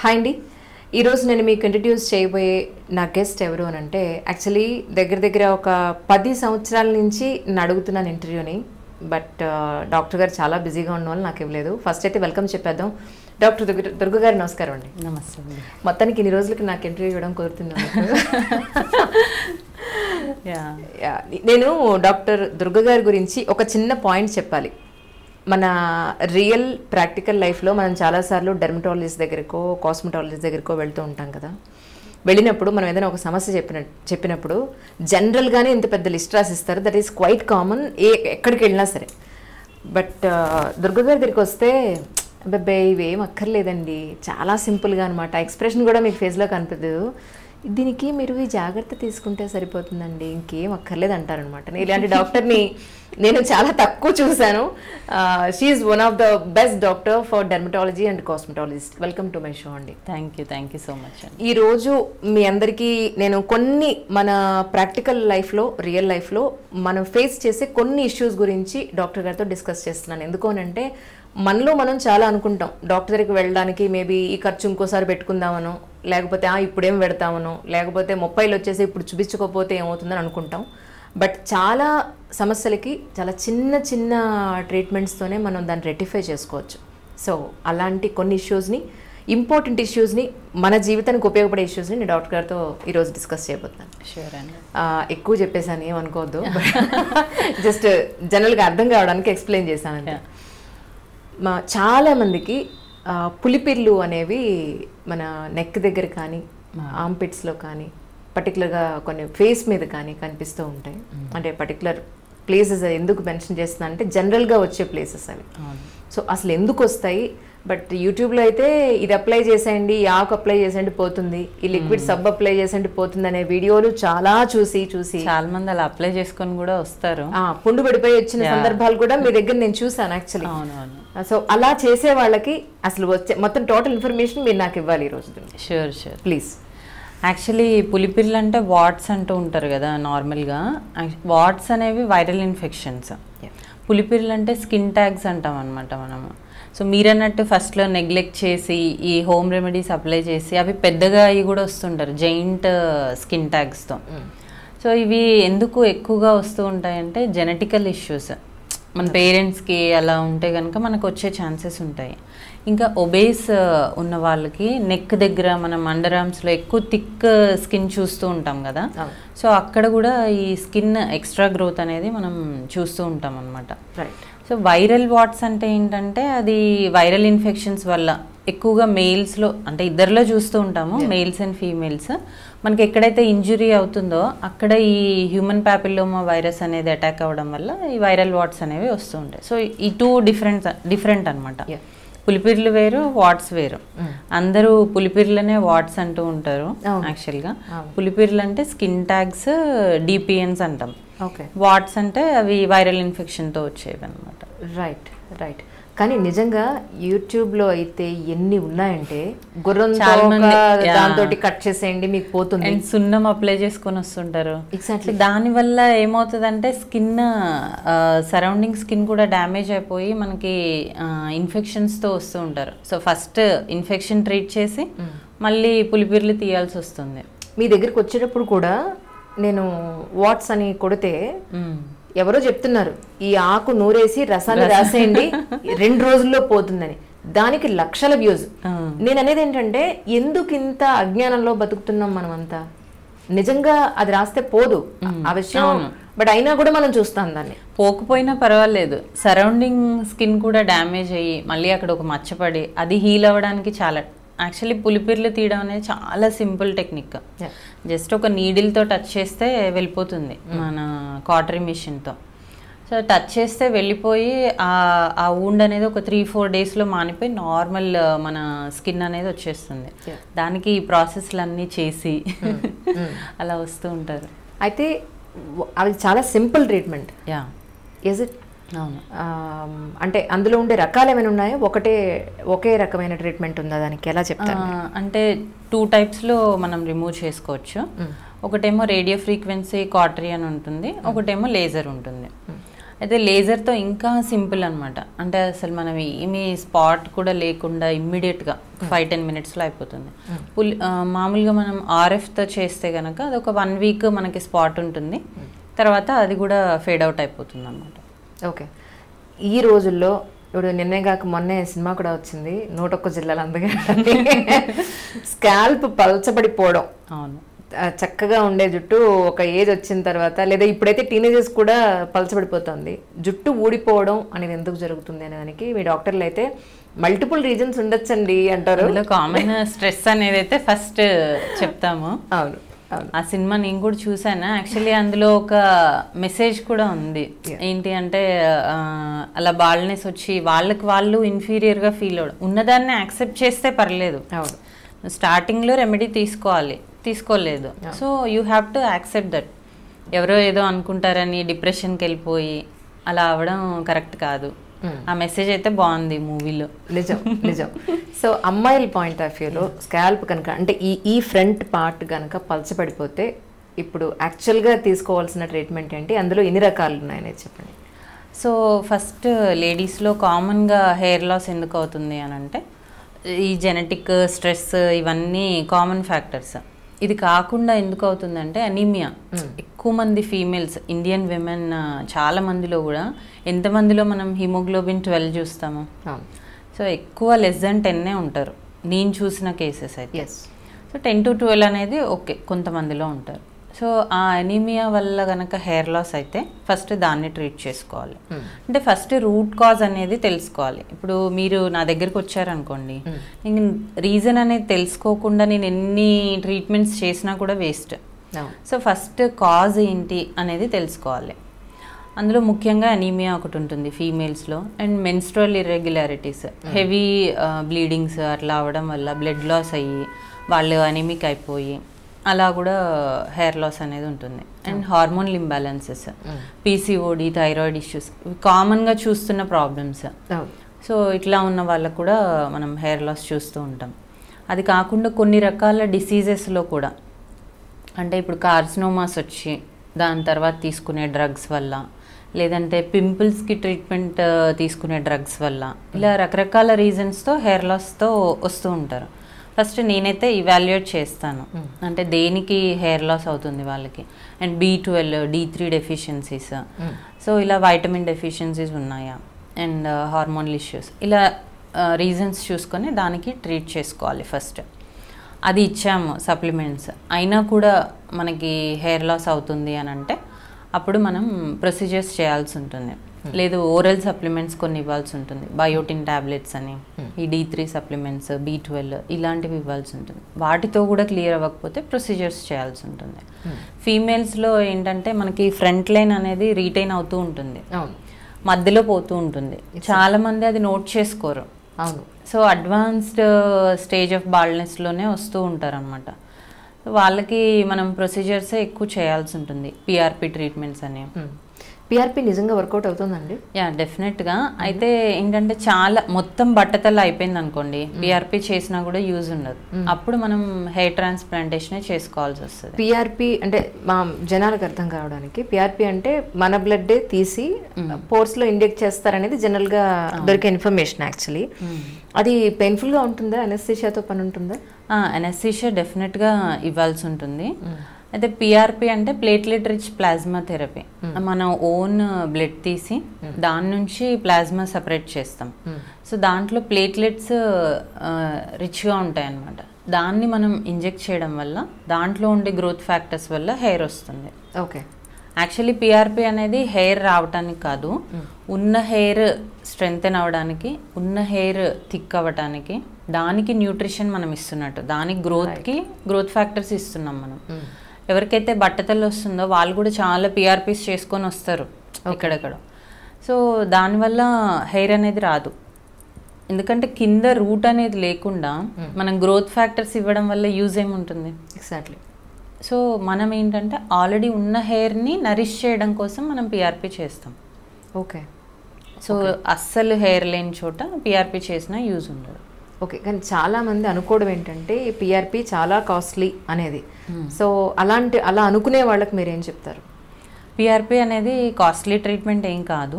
Hi అండి, ఈరోజు నేను మీకు ఇంట్రడ్యూస్ చేయబోయే నా గెస్ట్ ఎవరు అని అంటే, యాక్చువల్లీ దగ్గర ఒక 10 సంవత్సరాల నుంచి నేను అడుగుతున్నాను ఇంటర్వ్యూని. బట్ డాక్టర్ గారు చాలా బిజీగా ఉన్న వాళ్ళు నాకు ఇవ్వలేదు. ఫస్ట్ అయితే వెల్కమ్ చెప్పేద్దాం. డాక్టర్ దుర్గ గారు నమస్కారం అండి. నమస్తే అండి. మొత్తానికి ఇన్ని రోజులకి నాకు ఇంటర్వ్యూ ఇవ్వడం కుదురుతుంది. నేను డాక్టర్ దుర్గ గారి గురించి ఒక చిన్న పాయింట్ చెప్పాలి. మన రియల్ ప్రాక్టికల్ లైఫ్లో మనం చాలాసార్లు డెర్మటాలజిస్ట్ దగ్గరకో కాస్మెటాలజిస్ట్ దగ్గరకో వెళ్తూ ఉంటాం కదా. వెళ్ళినప్పుడు మనం ఏదైనా ఒక సమస్య చెప్పినప్పుడు జనరల్గానే ఇంత పెద్ద లిస్ట్ రాసిస్తారు. దట్ ఈస్ క్వైట్ కామన్ ఎక్కడికి వెళ్ళినా సరే. బట్ దుర్గ గారి దగ్గరికి వస్తే అబ్బాయి ఇవేం అక్కర్లేదండి, చాలా సింపుల్గా అనమాట. ఎక్స్ప్రెషన్ కూడా మీకు ఫేస్లో కనిపించదు. దీనికి మీరు ఈ జాగ్రత్త తీసుకుంటే సరిపోతుందండి, ఇంకేం అక్కర్లేదు అంటారనమాట. ఇలాంటి డాక్టర్ని నేను చాలా తక్కువ చూశాను. She is one of the best doctor for dermatology and cosmetologist. Welcome to my show అండి. Thank you so much. ఈరోజు మీ అందరికీ నేను కొన్ని మన ప్రాక్టికల్ లైఫ్లో రియల్ లైఫ్లో మనం ఫేస్ చేసే కొన్ని ఇష్యూస్ గురించి డాక్టర్ గారితో డిస్కస్ చేస్తున్నాను. ఎందుకు అనంటే మనలో మనం చాలా అనుకుంటాం డాక్టర్ దగ్గరికి వెళ్ళడానికి, మేబీ ఈ ఖర్చు ఇంకోసారి పెట్టుకుందామనో, లేకపోతే ఇప్పుడేం పెడతామనో, లేకపోతే 30 వచ్చేసి ఇప్పుడు చూపించుకోకపోతే ఏమవుతుందని అనుకుంటాం. బట్ చాలా సమస్యలకి చాలా చిన్న ట్రీట్మెంట్స్తోనే మనం దాన్ని రెక్టిఫై చేసుకోవచ్చు. సో అలాంటి కొన్ని ఇష్యూస్ని, ఇంపార్టెంట్ ఇష్యూస్ని, మన జీవితానికి ఉపయోగపడే ఇష్యూస్ని నేను డాక్టర్ గారితో ఈరోజు డిస్కస్ చేయబోతున్నాను. షూర్ అండి. ఎక్కువ చెప్పేసాను, ఏమనుకోవద్దు. జస్ట్ జనరల్గా అర్థం కావడానికి ఎక్స్ప్లెయిన్ చేశాను అంతే. చాలామందికి పులిపిర్లు అనేవి మన నెక్ దగ్గర కానీ ఆర్మ్పిట్స్లో కానీ పర్టికులర్గా కొన్ని ఫేస్ మీద కానీ కనిపిస్తూ ఉంటాయి. అంటే పర్టికులర్ ప్లేసెస్ ఎందుకు మెన్షన్ చేస్తున్నా అంటే జనరల్గా వచ్చే ప్లేసెస్ అవి. సో అసలు ఎందుకు వస్తాయి? బట్ యూట్యూబ్లో అయితే ఇది అప్లై చేసేయండి, ఈ ఆకు అప్లై చేసేయండి పోతుంది, ఈ లిక్విడ్ సబ్ అప్లై చేసేయండి పోతుంది అనే వీడియోలు చాలా చూసి చాలా మంది అలా అప్లై చేసుకొని కూడా వస్తారు. పుండు పడిపోయి వచ్చిన సందర్భాలు కూడా మీ దగ్గర నేను చూసాను యాక్చువల్లీ. సో అలా చేసే వాళ్ళకి అసలు వచ్చే మొత్తం టోటల్ ఇన్ఫర్మేషన్ మీరు నాకు ఇవ్వాలి ఈరోజు. Sure please. యాక్చువల్లీ పులిపిర్లు అంటే వాట్స్ అంటూ ఉంటారు కదా నార్మల్గా. వాట్స్ అనేవి వైరల్ ఇన్ఫెక్షన్స్. పులిపిర్లు అంటే స్కిన్ ట్యాగ్స్ అంటాం అనమాట మనము. సో మీరన్నట్టు ఫస్ట్లో నెగ్లెక్ట్ చేసి ఈ హోమ్ రెమెడీస్ అప్లై చేసి అవి పెద్దగా అవి కూడా వస్తుంటారు జైంట్ స్కిన్ ట్యాగ్స్తో. సో ఇవి ఎందుకు ఎక్కువగా వస్తూ ఉంటాయంటే జెనెటికల్ ఇష్యూస్. మన పేరెంట్స్కి అలా ఉంటే కనుక మనకు వచ్చే ఛాన్సెస్ ఉంటాయి. ఇంకా ఒబేస్ ఉన్న వాళ్ళకి నెక్ దగ్గర మనం అండర్ ఆర్మ్స్లో ఎక్కువ థిక్ స్కిన్ చూస్తూ ఉంటాం కదా. సో అక్కడ కూడా ఈ స్కిన్ ఎక్స్ట్రా గ్రోత్ అనేది మనం చూస్తూ ఉంటాం అనమాట. సో వైరల్ వాట్స్ అంటే ఏంటంటే అది వైరల్ ఇన్ఫెక్షన్స్ వల్ల ఎక్కువగా మేల్స్లో అంటే ఇద్దరిలో చూస్తూ ఉంటాము, మేల్స్ అండ్ ఫీమేల్స్. మనకి ఎక్కడైతే ఇంజురీ అవుతుందో అక్కడ ఈ హ్యూమన్ ప్యాపిల్లోమా వైరస్ అనేది అటాక్ అవ్వడం వల్ల ఈ వైరల్ వాట్స్ అనేవి వస్తూ ఉంటాయి. సో ఈ టూ డిఫరెంట్ అనమాట. పులిపిర్లు వేరు, వాట్స్ వేరు. అందరూ పులిపిర్లనే వాట్స్ అంటూ ఉంటారు. యాక్చువల్గా పులిపిర్లు అంటే స్కిన్ ట్యాగ్స్, డిపిఎన్స్ అంటాం. వాట్స్ అంటే అవి వైరల్ ఇన్ఫెక్షన్తో వచ్చేవి అనమాట. రైట్. కానీ నిజంగా యూట్యూబ్లో అయితే ఎన్ని ఉన్నాయంటే గుర్రం దాంతో కట్ చేసేయండి మీకు పోతుంది, సున్నం అప్లై చేసుకొని వస్తుంటారు. ఎగ్జాక్ట్లీ. దానివల్ల ఏమవుతుందంటే స్కిన్ సరౌండింగ్ స్కిన్ కూడా డ్యామేజ్ అయిపోయి మనకి ఇన్ఫెక్షన్స్తో వస్తూ ఉంటారు. సో ఫస్ట్ ఇన్ఫెక్షన్ ట్రీట్ చేసి మళ్ళీ పులిపిర్లు తీయాల్సి వస్తుంది. మీ దగ్గరికి వచ్చేటప్పుడు కూడా నేను వాట్స్ అని కొడితే ఎవరో చెప్తున్నారు ఈ ఆకు నూరేసి రసాన్ని రాసేయండి 2 రోజుల్లో పోతుందని. దానికి లక్షల వ్యూస్. నేను అనేది ఏంటంటే ఎందుకు ఇంత అజ్ఞానంలో బతుకుతున్నాం మనమంతా? నిజంగా అది రాస్తే పోదు ఆ విషయం, బట్ అయినా కూడా మనం చూస్తాం దాన్ని. పోకపోయినా పర్వాలేదు, సరౌండింగ్ స్కిన్ కూడా డ్యామేజ్ అయ్యి మళ్ళీ అక్కడ ఒక మచ్చపడి అది హీల్ అవ్వడానికి చాలా. యాక్చువల్లీ పులిపిర్లు తీయడం అనేది చాలా సింపుల్ టెక్నిక్. జస్ట్ ఒక నీడిల్తో టచ్ చేస్తే వెళ్ళిపోతుంది మన కాటరీ మిషన్తో. సో టచ్ చేస్తే వెళ్ళిపోయి ఆ వూండ్ అనేది ఒక 3-4 డేస్లో మానిపోయి నార్మల్ మన స్కిన్ అనేది వచ్చేస్తుంది. దానికి ఈ ప్రాసెస్లన్నీ చేసి అలా వస్తూ ఉంటారు. అయితే అది చాలా సింపుల్ ట్రీట్మెంట్. Is it? అవును. అంటే అందులో ఉండే రకాలు ఏమైనా ఉన్నాయో? ఒకే రకమైన ట్రీట్మెంట్ ఉందా దానికి? ఎలా చెప్తారు? అంటే 2 టైప్స్లో మనం రిమూవ్ చేసుకోవచ్చు. ఒకటేమో రేడియో ఫ్రీక్వెన్సీ కాటరీ అని ఉంటుంది, ఒకటేమో లేజర్ ఉంటుంది. అయితే లేజర్తో ఇంకా సింపుల్ అనమాట. అంటే అసలు మనం ఏమీ స్పాట్ కూడా లేకుండా ఇమ్మీడియట్గా 5-10 మినిట్స్లో అయిపోతుంది. మామూలుగా మనం ఆర్ఎఫ్తో చేస్తే కనుక అది ఒక 1 వీక్ మనకి స్పాట్ ఉంటుంది, తర్వాత అది కూడా ఫేడ్ అవుట్ అయిపోతుంది అనమాట. ఓకే, ఈ రోజుల్లో ఇప్పుడు నిన్నే కాక మొన్నే సినిమా కూడా వచ్చింది 101 జిల్లాలు అందుకే స్కాల్ప్ పల్చబడిపోవడం. అవును, చక్కగా ఉండే జుట్టు ఒక ఏజ్ వచ్చిన తర్వాత లేదా ఇప్పుడైతే టీనేజర్స్ కూడా పలచబడిపోతుంది, జుట్టు ఊడిపోవడం అనేది ఎందుకు జరుగుతుంది అనే దానికి మీ డాక్టర్లు అయితే మల్టిపుల్ రీజన్స్ ఉండొచ్చండి అంటారు. కామన్ స్ట్రెస్ అనేది అయితే ఫస్ట్ చెప్తాము. అవును, ఆ సినిమా నేను కూడా చూసాను. యాక్చువల్లీ అందులో ఒక మెసేజ్ కూడా ఉంది. ఏంటి అంటే అలా బాల్నెస్ వచ్చి వాళ్ళకి వాళ్ళు ఇన్ఫీరియర్గా ఫీల్ అవ్వడం, ఉన్నదాన్ని యాక్సెప్ట్ చేస్తే పర్లేదు. అవును, స్టార్టింగ్లో రెమెడీ తీసుకోలేదు. So you have to accept that. ఎవరో ఏదో అనుకుంటారని డిప్రెషన్కి వెళ్ళిపోయి అలా అవ్వడం కరెక్ట్ కాదు. ఆ మెసేజ్ అయితే బాగుంది మూవీలో. నిజం నిజం. సో అమ్మాయిల పాయింట్ ఆఫ్ వ్యూలో స్కాల్ప్ కనుక అంటే ఈ ఫ్రంట్ పార్ట్ కనుక పలచబడిపోతే ఇప్పుడు యాక్చువల్గా తీసుకోవాల్సిన ట్రీట్మెంట్ ఏంటి, అందులో ఎన్ని రకాలు ఉన్నాయనేది చెప్పండి. సో ఫస్ట్ లేడీస్లో కామన్గా హెయిర్ లాస్ ఎందుకు అవుతుంది అని అంటే ఈ జెనెటిక్ స్ట్రెస్ ఇవన్నీ కామన్ ఫ్యాక్టర్స్. ఇది కాకుండా ఎందుకు అవుతుందంటే అనీమియా. ఎక్కువ మంది ఫీమేల్స్ ఇండియన్ విమెన్ చాలా మందిలో కూడా ఎంతమందిలో మనం హిమోగ్లోబిన్ 12 చూస్తాము. సో ఎక్కువ లెస్ దెన్ 10 ఉంటారు నేను చూసిన కేసెస్ అయితే. సో 10 to 12 అనేది ఓకే కొంతమందిలో ఉంటారు. సో ఆ అనీమియా వల్ల కనుక హెయిర్ లాస్ అయితే ఫస్ట్ దాన్ని ట్రీట్ చేసుకోవాలి. అంటే ఫస్ట్ రూట్ కాజ్ అనేది తెలుసుకోవాలి. ఇప్పుడు మీరు నా దగ్గరకు వచ్చారనుకోండి, నేను రీజన్ అనేది తెలుసుకోకుండా నేను ఎన్ని ట్రీట్మెంట్స్ చేసినా కూడా వేస్ట్. సో ఫస్ట్ కాజ్ ఏంటి అనేది తెలుసుకోవాలి. అందులో ముఖ్యంగా అనీమియా ఒకటి ఉంటుంది ఫీమేల్స్లో, and menstrual irregularities, heavy bleedings అట్లా అవ్వడం వల్ల బ్లడ్ లాస్ అయ్యి వాళ్ళు అనీమిక్ అయిపోయి అలా కూడా హెయిర్ లాస్ అనేది ఉంటుంది. And hormonal imbalances, PCOD, thyroid issues కామన్గా చూస్తున్న ప్రాబ్లమ్స్. సో ఇట్లా ఉన్న వాళ్ళకు కూడా మనం హెయిర్ లాస్ చూస్తూ ఉంటాం. అది కాకుండా కొన్ని రకాల డిసీజెస్లో కూడా, అంటే ఇప్పుడు కార్సినోమాస్ వచ్చి దాని తర్వాత తీసుకునే డ్రగ్స్ వల్ల, లేదంటే పింపుల్స్కి ట్రీట్మెంట్ తీసుకునే డ్రగ్స్ వల్ల, ఇలా రకరకాల రీజన్స్తో హెయిర్ లాస్తో వస్తూ ఉంటారు. ఫస్ట్ నేనైతే ఇవాల్యుయేట్ చేస్తాను, అంటే దేనికి హెయిర్ లాస్ అవుతుంది వాళ్ళకి. And B12, D3 deficiencies, so ఇలా వైటమిన్ డెఫిషియన్సీస్ ఉన్నాయా, అండ్ హార్మోనల్ ఇష్యూస్, ఇలా రీజన్స్ చూసుకొని దానికి ట్రీట్ చేసుకోవాలి ఫస్ట్. అది ఇచ్చాము సప్లిమెంట్స్, అయినా కూడా మనకి హెయిర్ లాస్ అవుతుంది అని అంటే అప్పుడు మనం ప్రొసీజర్స్ చేయాల్సి ఉంటుంది. లేదు ఓరల్ సప్లిమెంట్స్ కొన్ని ఇవ్వాల్సి ఉంటుంది, బయోటిన్ టాబ్లెట్స్ అని, ఈ D3 సప్లిమెంట్స్, B12 ఇలాంటివి ఇవ్వాల్సి ఉంటుంది. వాటితో కూడా క్లియర్ అవ్వకపోతే ప్రొసీజర్స్ చేయాల్సి ఉంటుంది. ఫీమేల్స్లో ఏంటంటే మనకి ఫ్రంట్ లైన్ అనేది రీటైన్ అవుతూ ఉంటుంది, మధ్యలో పోతూ ఉంటుంది. చాలామంది అది నోట్ చేసుకోరు. సో అడ్వాన్స్డ్ స్టేజ్ ఆఫ్ బాల్డ్నెస్లోనే వస్తూ ఉంటారు అనమాట. వాళ్ళకి మనం ప్రొసీజర్సే ఎక్కువ చేయాల్సి ఉంటుంది, PRP ట్రీట్మెంట్స్ అని. పిఆర్పి నిజంగా వర్కౌట్ అవుతుందండి? యా, డెఫినెట్గా. అయితే ఏంటంటే చాలా మొత్తం బట్టతల అయిపోయింది అనుకోండి, పిఆర్పి చేసినా కూడా యూజ్ ఉండదు. అప్పుడు మనం హెయిర్ ట్రాన్స్ప్లాంటేషన్ చేసుకోవాల్సి వస్తుంది. పిఆర్పి అంటే మా జనాలకు అర్థం కావడానికి, పిఆర్పి అంటే మన బ్లడ్ తీసి పోర్స్ లో ఇంజెక్ట్ చేస్తారనేది జనరల్ గా దొరికే ఇన్ఫర్మేషన్. యాక్చువల్లీ అది పెయిన్ఫుల్ గా ఉంటుందా? అనెస్థీషియాతో పని ఉంటుందా? అనెస్థీషియా డెఫినెట్గా ఇవ్వాల్సి ఉంటుంది. అయితే పిఆర్పి అంటే ప్లేట్లెట్ రిచ్ ప్లాస్మా థెరపీ. మనం ఓన్ బ్లడ్ తీసి దాని నుంచి ప్లాస్మా సపరేట్ చేస్తాం. సో దాంట్లో ప్లేట్లెట్స్ రిచ్గా ఉంటాయి అన్నమాట. దాన్ని మనం ఇంజెక్ట్ చేయడం వల్ల దాంట్లో ఉండే గ్రోత్ ఫ్యాక్టర్స్ వల్ల హెయిర్ వస్తుంది. ఓకే. యాక్చువల్లీ పిఆర్పి అనేది హెయిర్ రావడానికి కాదు, ఉన్న హెయిర్ స్ట్రెంగ్తెన్ అవ్వడానికి, ఉన్న హెయిర్ థిక్ అవ్వడానికి, దానికి న్యూట్రిషన్ మనం ఇస్తున్నట్టు, దానికి గ్రోత్కి గ్రోత్ ఫ్యాక్టర్స్ ఇస్తున్నాం మనం. ఎవరికైతే బట్టతలు వస్తుందో వాళ్ళు కూడా చాలా పిఆర్పీస్ చేసుకొని వస్తారు ఇక్కడెక్కడ. సో దానివల్ల హెయిర్ అనేది రాదు, ఎందుకంటే కింద రూట్ అనేది లేకుండా మనం గ్రోత్ ఫ్యాక్టర్స్ ఇవ్వడం వల్ల యూజ్ ఏముంటుంది? ఎగ్జాక్ట్లీ. సో మనం ఏంటంటే ఆల్రెడీ ఉన్న హెయిర్ని నరిష్ చేయడం కోసం మనం పిఆర్పి చేస్తాం. ఓకే. సో అస్సలు హెయిర్ లేని చోట పిఆర్పి చేసినా యూజ్ ఉండదు. ఓకే. కానీ చాలామంది అనుకోవడం ఏంటంటే పిఆర్పి చాలా కాస్ట్లీ అనేది. సో అలా అనుకునే వాళ్ళకి మీరేం చెప్తారు? పిఆర్పి అనేది కాస్ట్లీ ట్రీట్మెంట్ ఏం కాదు,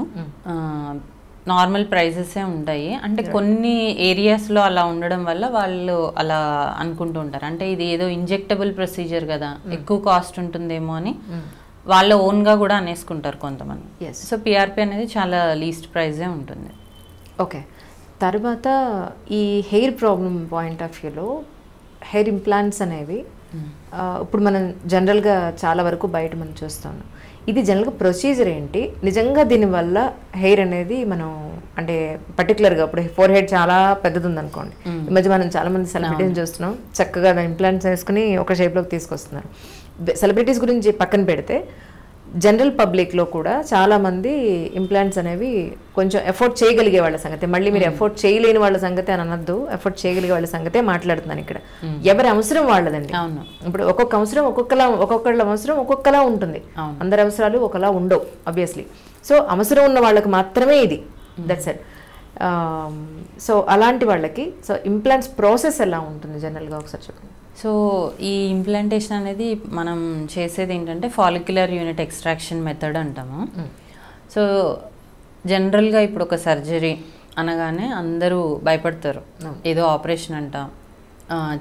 నార్మల్ ప్రైజెసే ఉంటాయి. అంటే కొన్ని ఏరియాస్లో అలా ఉండడం వల్ల వాళ్ళు అలా అనుకుంటూ ఉంటారు, అంటే ఇది ఏదో ఇంజెక్టబుల్ ప్రొసీజర్ కదా, ఎక్కువ కాస్ట్ ఉంటుందేమో అని వాళ్ళ ఓన్గా కూడా అనేసుకుంటారు కొంతమంది. సో పిఆర్పి అనేది చాలా లీస్ట్ ప్రైజే ఉంటుంది. ఓకే, తర్వాత ఈ హెయిర్ ప్రాబ్లమ్ పాయింట్ ఆఫ్ వ్యూలో హెయిర్ ఇంప్లాంట్స్ అనేవి ఇప్పుడు మనం జనరల్గా చాలా వరకు బయట మనం చూస్తాము. ఇది జనరల్గా ప్రొసీజర్ ఏంటి, నిజంగా దీనివల్ల హెయిర్ అనేది మనం అంటే పర్టికులర్గా ఇప్పుడు ఫోర్ హెడ్ చాలా పెద్దది ఉందనుకోండి, ఈ మధ్య మనం చాలా మంది సెలబ్రిటీస్ చూస్తున్నాం చక్కగా ఇంప్లాంట్స్ వేసుకుని ఒక షేప్లోకి తీసుకొస్తున్నారు. సెలబ్రిటీస్ గురించి పక్కన పెడితే జనరల్ పబ్లిక్లో కూడా చాలామంది ఇంప్లాంట్స్ అనేవి కొంచెం ఎఫోర్డ్ చేయగలిగే వాళ్ళ సంగతి, మళ్ళీ మీరు ఎఫోర్డ్ చేయలేని వాళ్ళ సంగతి అని అనొద్దు, ఎఫోర్డ్ చేయగలిగే వాళ్ళ సంగతే మాట్లాడుతున్నాను ఇక్కడ. ఎవరి అవసరం వాళ్ళదండి. ఇప్పుడు ఒక్కొక్క అవసరం ఒక్కొక్కళ్ళ అవసరం ఒక్కొక్కలా ఉంటుంది, అందరి అవసరాలు ఒకలా ఉండవు ఆబ్వియస్లీ. సో అవసరం ఉన్న వాళ్ళకి మాత్రమే ఇది, దట్స్ ఇట్. సో అలాంటి వాళ్ళకి సో ఇంప్లాంట్స్ ప్రాసెస్ ఎలా ఉంటుంది జనరల్గా ఒకసారి చెప్పండి. సో ఈ ఇంప్లాంటేషన్ అనేది మనం చేసేది ఏంటంటే ఫాలిక్యులర్ యూనిట్ ఎక్స్ట్రాక్షన్ మెథడ్ అంటాము. సో జనరల్గా ఇప్పుడు ఒక సర్జరీ అనగానే అందరూ భయపడతారు, ఏదో ఆపరేషన్ అంట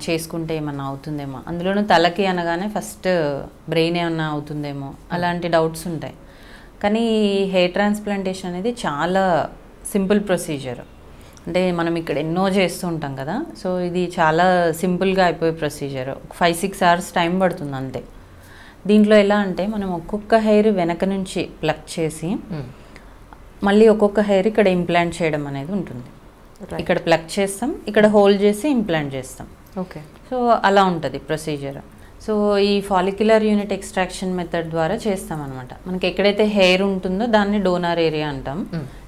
చేసుకుంటే ఏమన్నా అవుతుందేమో, అందులోనూ తలకి అనగానే ఫస్ట్ బ్రెయిన్ ఏమన్నా అవుతుందేమో అలాంటి డౌట్స్ ఉంటాయి. కానీ హెయిర్ ట్రాన్స్ప్లాంటేషన్ అనేది చాలా సింపుల్ ప్రొసీజర్. అంటే మనం ఇక్కడ ఎన్నో చేస్తూ ఉంటాం కదా, సో ఇది చాలా సింపుల్గా అయిపోయే ప్రొసీజర్. 5-6 hours టైం పడుతుంది అంతే. దీంట్లో ఎలా అంటే మనం ఒక్కొక్క హెయిర్ వెనక నుంచి ప్లక్ చేసి మళ్ళీ ఒక్కొక్క హెయిర్ ఇక్కడ ఇంప్లాంట్ చేయడం అనేది ఉంటుంది. ఇక్కడ ప్లక్ చేస్తాం, ఇక్కడ హోల్డ్ చేసి ఇంప్లాంట్ చేస్తాం. ఓకే, సో అలా ఉంటుంది ప్రొసీజర్. సో ఈ ఫాలిక్యులర్ యూనిట్ ఎక్స్ట్రాక్షన్ మెథడ్ ద్వారా చేస్తాం అనమాట. మనకి ఎక్కడైతే హెయిర్ ఉంటుందో దాన్ని డోనర్ ఏరియా అంటాం,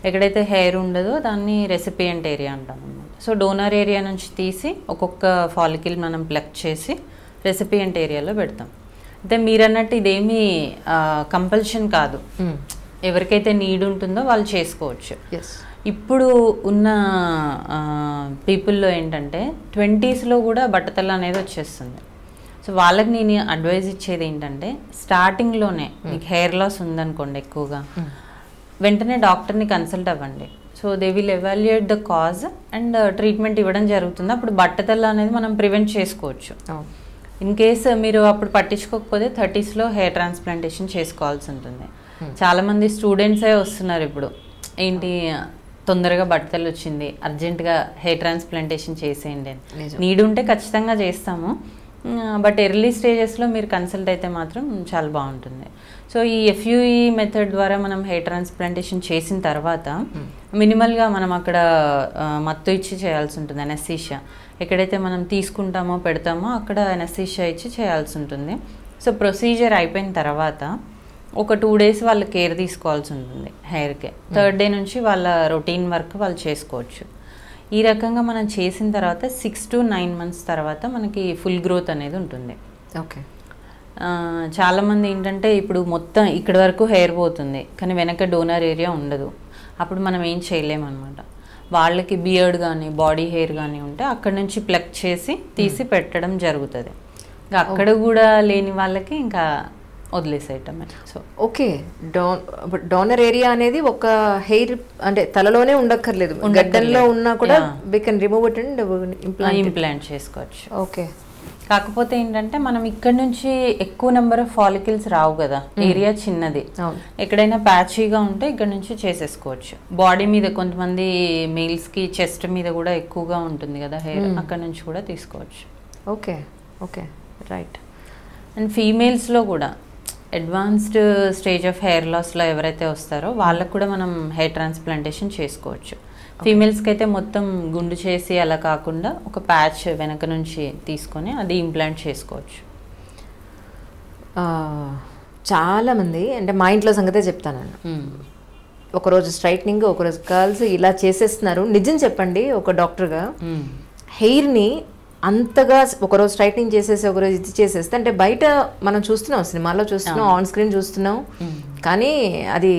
ఎక్కడైతే హెయిర్ ఉండదో దాన్ని రెసిపియంట్ ఏరియా అంటాం అనమాట. సో డోనర్ ఏరియా నుంచి తీసి ఒక్కొక్క ఫాలిక్యుల్ మనం ప్లక్ చేసి రెసిపియంట్ ఏరియాలో పెడతాం. అయితే మీరు అన్నట్టు ఇదేమీ కంపల్షన్ కాదు, ఎవరికైతే నీడ్ ఉంటుందో వాళ్ళు చేసుకోవచ్చు. ఇప్పుడు ఉన్న పీపుల్లో ఏంటంటే 20s కూడా బట్టతల అనేది వచ్చేస్తుంది. సో వాళ్ళకి నేను అడ్వైజ్ ఇచ్చేది ఏంటంటే స్టార్టింగ్లోనే మీకు హెయిర్ లాస్ ఉందనుకోండి ఎక్కువగా, వెంటనే డాక్టర్ని కన్సల్ట్ అవ్వండి. So they will evaluate the cause and treatment ఇవ్వడం జరుగుతుంది. అప్పుడు బట్టతల అనేది మనం ప్రివెంట్ చేసుకోవచ్చు. ఇన్ కేస్ మీరు అప్పుడు పట్టించుకోకపోతే 30s హెయిర్ ట్రాన్స్ప్లాంటేషన్ చేసుకోవాల్సి ఉంటుంది. చాలామంది స్టూడెంట్సే వస్తున్నారు ఇప్పుడు, ఏంటి తొందరగా బట్టతలు వచ్చింది అర్జెంటుగా హెయిర్ ట్రాన్స్ప్లాంటేషన్ చేసేయండి అని. నీడ్ ఉంటే ఖచ్చితంగా చేస్తాము, బట్ ఎర్లీ స్టేజెస్లో మీరు కన్సల్ట్ అయితే మాత్రం చాలా బాగుంటుంది. సో ఈ FUE మెథడ్ ద్వారా మనం హెయిర్ ట్రాన్స్ప్లాంటేషన్ చేసిన తర్వాత మినిమల్గా మనం అక్కడ మత్తు ఇచ్చి చేయాల్సి ఉంటుంది, అనస్థీషియా. ఎక్కడైతే మనం తీసుకుంటామో పెడతామో అక్కడ అనస్థీషియా ఇచ్చి చేయాల్సి ఉంటుంది. సో ప్రొసీజర్ అయిపోయిన తర్వాత ఒక 2 days వాళ్ళు కేర్ తీసుకోవాల్సి ఉంటుంది హెయిర్కి. 3rd day నుంచి వాళ్ళ రొటీన్ వర్క్ వాళ్ళు చేసుకోవచ్చు. ఈ రకంగా మనం చేసిన తర్వాత 6 to 9 months తర్వాత మనకి ఫుల్ గ్రోత్ అనేది ఉంటుంది. ఓకే, చాలామంది ఏంటంటే ఇప్పుడు మొత్తం ఇక్కడ వరకు హెయిర్ పోతుంది కానీ వెనక డోనర్ ఏరియా ఉండదు, అప్పుడు మనం ఏం చేయలేమన్నమాట. వాళ్ళకి బియర్డ్ కానీ బాడీ హెయిర్ కానీ ఉంటే అక్కడ నుంచి ప్లక్ చేసి తీసి పెట్టడం జరుగుతుంది. ఇంకా అక్కడ కూడా లేని వాళ్ళకి ఇంకా వదిలేసేయటమే. సో ఓకే, డోనర్ ఏరియా అనేది ఒక హెయిర్ అంటే తలలోనే ఉండక్కర్లేదు, గడ్డల్లో ఉన్నా కూడా we can remove it and implant చేసుకోవచ్చు. ఓకే, కాకపోతే ఏంటంటే మనం ఇక్కడ నుంచి ఎక్కువ నెంబర్ ఆఫ్ ఫాలికల్స్ రావు కదా, ఏరియా చిన్నది, ఎక్కడైనా ప్యాచీగా ఉంటే ఇక్కడ నుంచి చేసేసుకోవచ్చు. బాడీ మీద కొంతమంది మేల్స్కి చెస్ట్ మీద కూడా ఎక్కువగా ఉంటుంది కదా హెయిర్, అక్కడ నుంచి కూడా తీసుకోవచ్చు. Okay okay, right. అండ్ ఫీమేల్స్లో కూడా అడ్వాన్స్డ్ స్టేజ్ ఆఫ్ హెయిర్ లాస్లో ఎవరైతే వస్తారో వాళ్ళకు కూడా మనం హెయిర్ ట్రాన్స్ప్లాంటేషన్ చేసుకోవచ్చు. ఫీమేల్స్కి అయితే మొత్తం గుండు చేసి అలా కాకుండా ఒక ప్యాచ్ వెనక నుంచి తీసుకొని అది ఇంప్లాంట్ చేసుకోవచ్చు. చాలామంది అంటే మా ఇంట్లో సంగతే చెప్తాను, ఒకరోజు స్ట్రైట్నింగ్ ఒకరోజు కర్ల్స్ ఇలా చేసేస్తున్నారు. నిజం చెప్పండి, ఒక డాక్టర్గా హెయిర్ని అంతగా ఒకరోజు స్ట్రైట్నింగ్ చేసేసి ఒకరోజు ఇది చేసేస్తే, అంటే బయట మనం చూస్తున్నాం, సినిమాలో చూస్తున్నాం, ఆన్ స్క్రీన్ చూస్తున్నాం, కానీ అది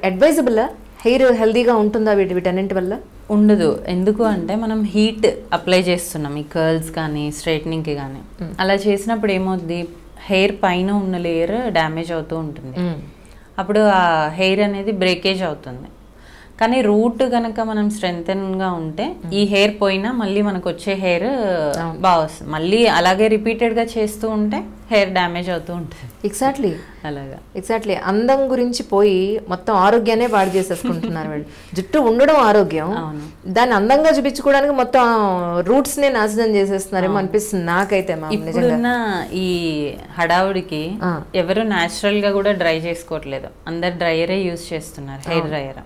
అడ్వైజబుల్లా? హెయిర్ హెల్దీగా ఉంటుందా వీటన్నింటి వల్ల? ఉండదు. ఎందుకు అంటే మనం హీట్ అప్లై చేస్తున్నాం ఈ కర్ల్స్ కానీ స్ట్రైట్నింగ్కి కానీ. అలా చేసినప్పుడు ఏమవుతుంది, హెయిర్ పైన ఉన్న లేయర్ డ్యామేజ్ అవుతూ ఉంటుంది. అప్పుడు ఆ హెయిర్ అనేది బ్రేకేజ్ అవుతుంది. కానీ రూట్ కనుక మనం స్ట్రెంగ్తన్గా ఉంటే ఈ హెయిర్ పోయినా మళ్ళీ మనకు వచ్చే హెయిర్ బాగా వస్తుంది. మళ్ళీ అలాగే రిపీటెడ్గా చేస్తూ ఉంటే హెయిర్ డ్యామేజ్ అవుతూ ఉంటుంది. ఎగ్జాక్ట్లీ అలాగా ఎగ్జాక్ట్లీ. అందం గురించి పోయి మొత్తం ఆరోగ్యాన్ని పాడు చేసేసుకుంటున్నారు వాళ్ళు. జుట్టు ఉండడం ఆరోగ్యం, దాన్ని అందంగా చూపించుకోవడానికి మొత్తం రూట్స్ నే నాశనం చేసేస్తున్నారేమో అనిపిస్తుంది నాకైతే. ఇప్పుడున్న ఈ హడావుడికి ఎవరు న్యాచురల్ గా కూడా డ్రై చేసుకోవట్లేదు, అందరు డ్రైయరే యూజ్ చేస్తున్నారు, హెయిర్ డ్రైయర్.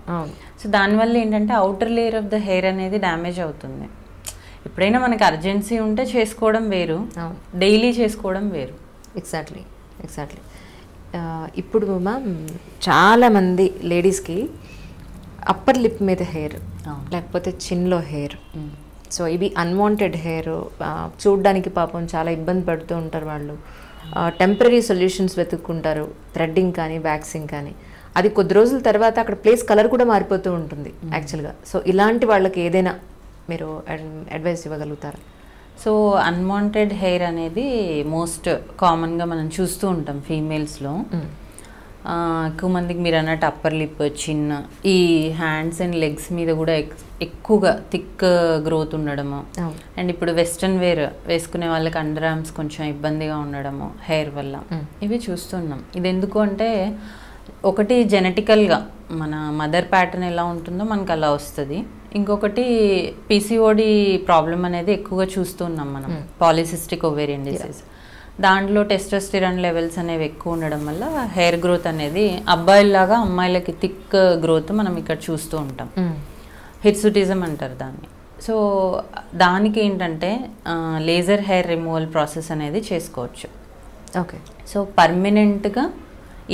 సో దానివల్ల ఏంటంటే outer layer of the hair అనేది డ్యామేజ్ అవుతుంది. ఎప్పుడైనా మనకి అర్జెన్సీ ఉంటే చేసుకోవడం వేరు, డైలీ చేసుకోవడం వేరు. Exactly exactly. ఇప్పుడు మ్యామ్ చాలామంది లేడీస్కి అప్పర్ లిప్ మీద హెయిర్, లేకపోతే చిన్లో హెయిర్, సో ఇవి అన్వాంటెడ్ హెయిర్, చూడ్డానికి పాపం చాలా ఇబ్బంది పడుతూ ఉంటారు వాళ్ళు. టెంపరీ సొల్యూషన్స్ వెతుక్కుంటారు, థ్రెడ్డింగ్ కానీ వ్యాక్సింగ్ కానీ. అది కొద్ది రోజుల తర్వాత అక్కడ ప్లేస్ కలర్ కూడా మారిపోతూ ఉంటుంది యాక్చువల్గా. సో ఇలాంటి వాళ్ళకి ఏదైనా మీరు అడ్వైస్ ఇవ్వగలుగుతారా? సో అన్వాంటెడ్ హెయిర్ అనేది మోస్ట్ కామన్గా మనం చూస్తూ ఉంటాం ఫీమేల్స్లో. ఎక్కువ మందికి మీరు అన్నట్టు అప్పర్ లిప్, చిన్న, ఈ హ్యాండ్స్ అండ్ లెగ్స్ మీద కూడా ఎక్కువగా థిక్ గ్రోత్ ఉండడము. అండ్ ఇప్పుడు వెస్ట్రన్ వేర్ వేసుకునే వాళ్ళకి అండర్ ఆర్మ్స్ కొంచెం ఇబ్బందిగా ఉండడము హెయిర్ వల్ల, ఇవి చూస్తున్నాం. ఇది ఎందుకు అంటే ఒకటి జెనెటికల్గా మన మదర్ ప్యాటర్న్ ఎలా ఉంటుందో మనకు అలా వస్తుంది. ఇంకొకటి పీసీఓడి ప్రాబ్లం అనేది ఎక్కువగా చూస్తున్నాం మనం, పాలిసిస్టిక్ ఓవేరియన్ డిసీజ్. దాంట్లో టెస్టోస్టెరాన్ లెవెల్స్ అనేవి ఎక్కువ ఉండడం వల్ల హెయిర్ గ్రోత్ అనేది అబ్బాయిలాగా అమ్మాయిలకి థిక్ గ్రోత్ మనం ఇక్కడ చూస్తూ ఉంటాం. హిర్సుటిజం అంటారు దాన్ని. సో దానికి ఏంటంటే లేజర్ హెయిర్ రిమూవల్ ప్రాసెస్ అనేది చేసుకోవచ్చు. ఓకే. సో పర్మనెంట్గా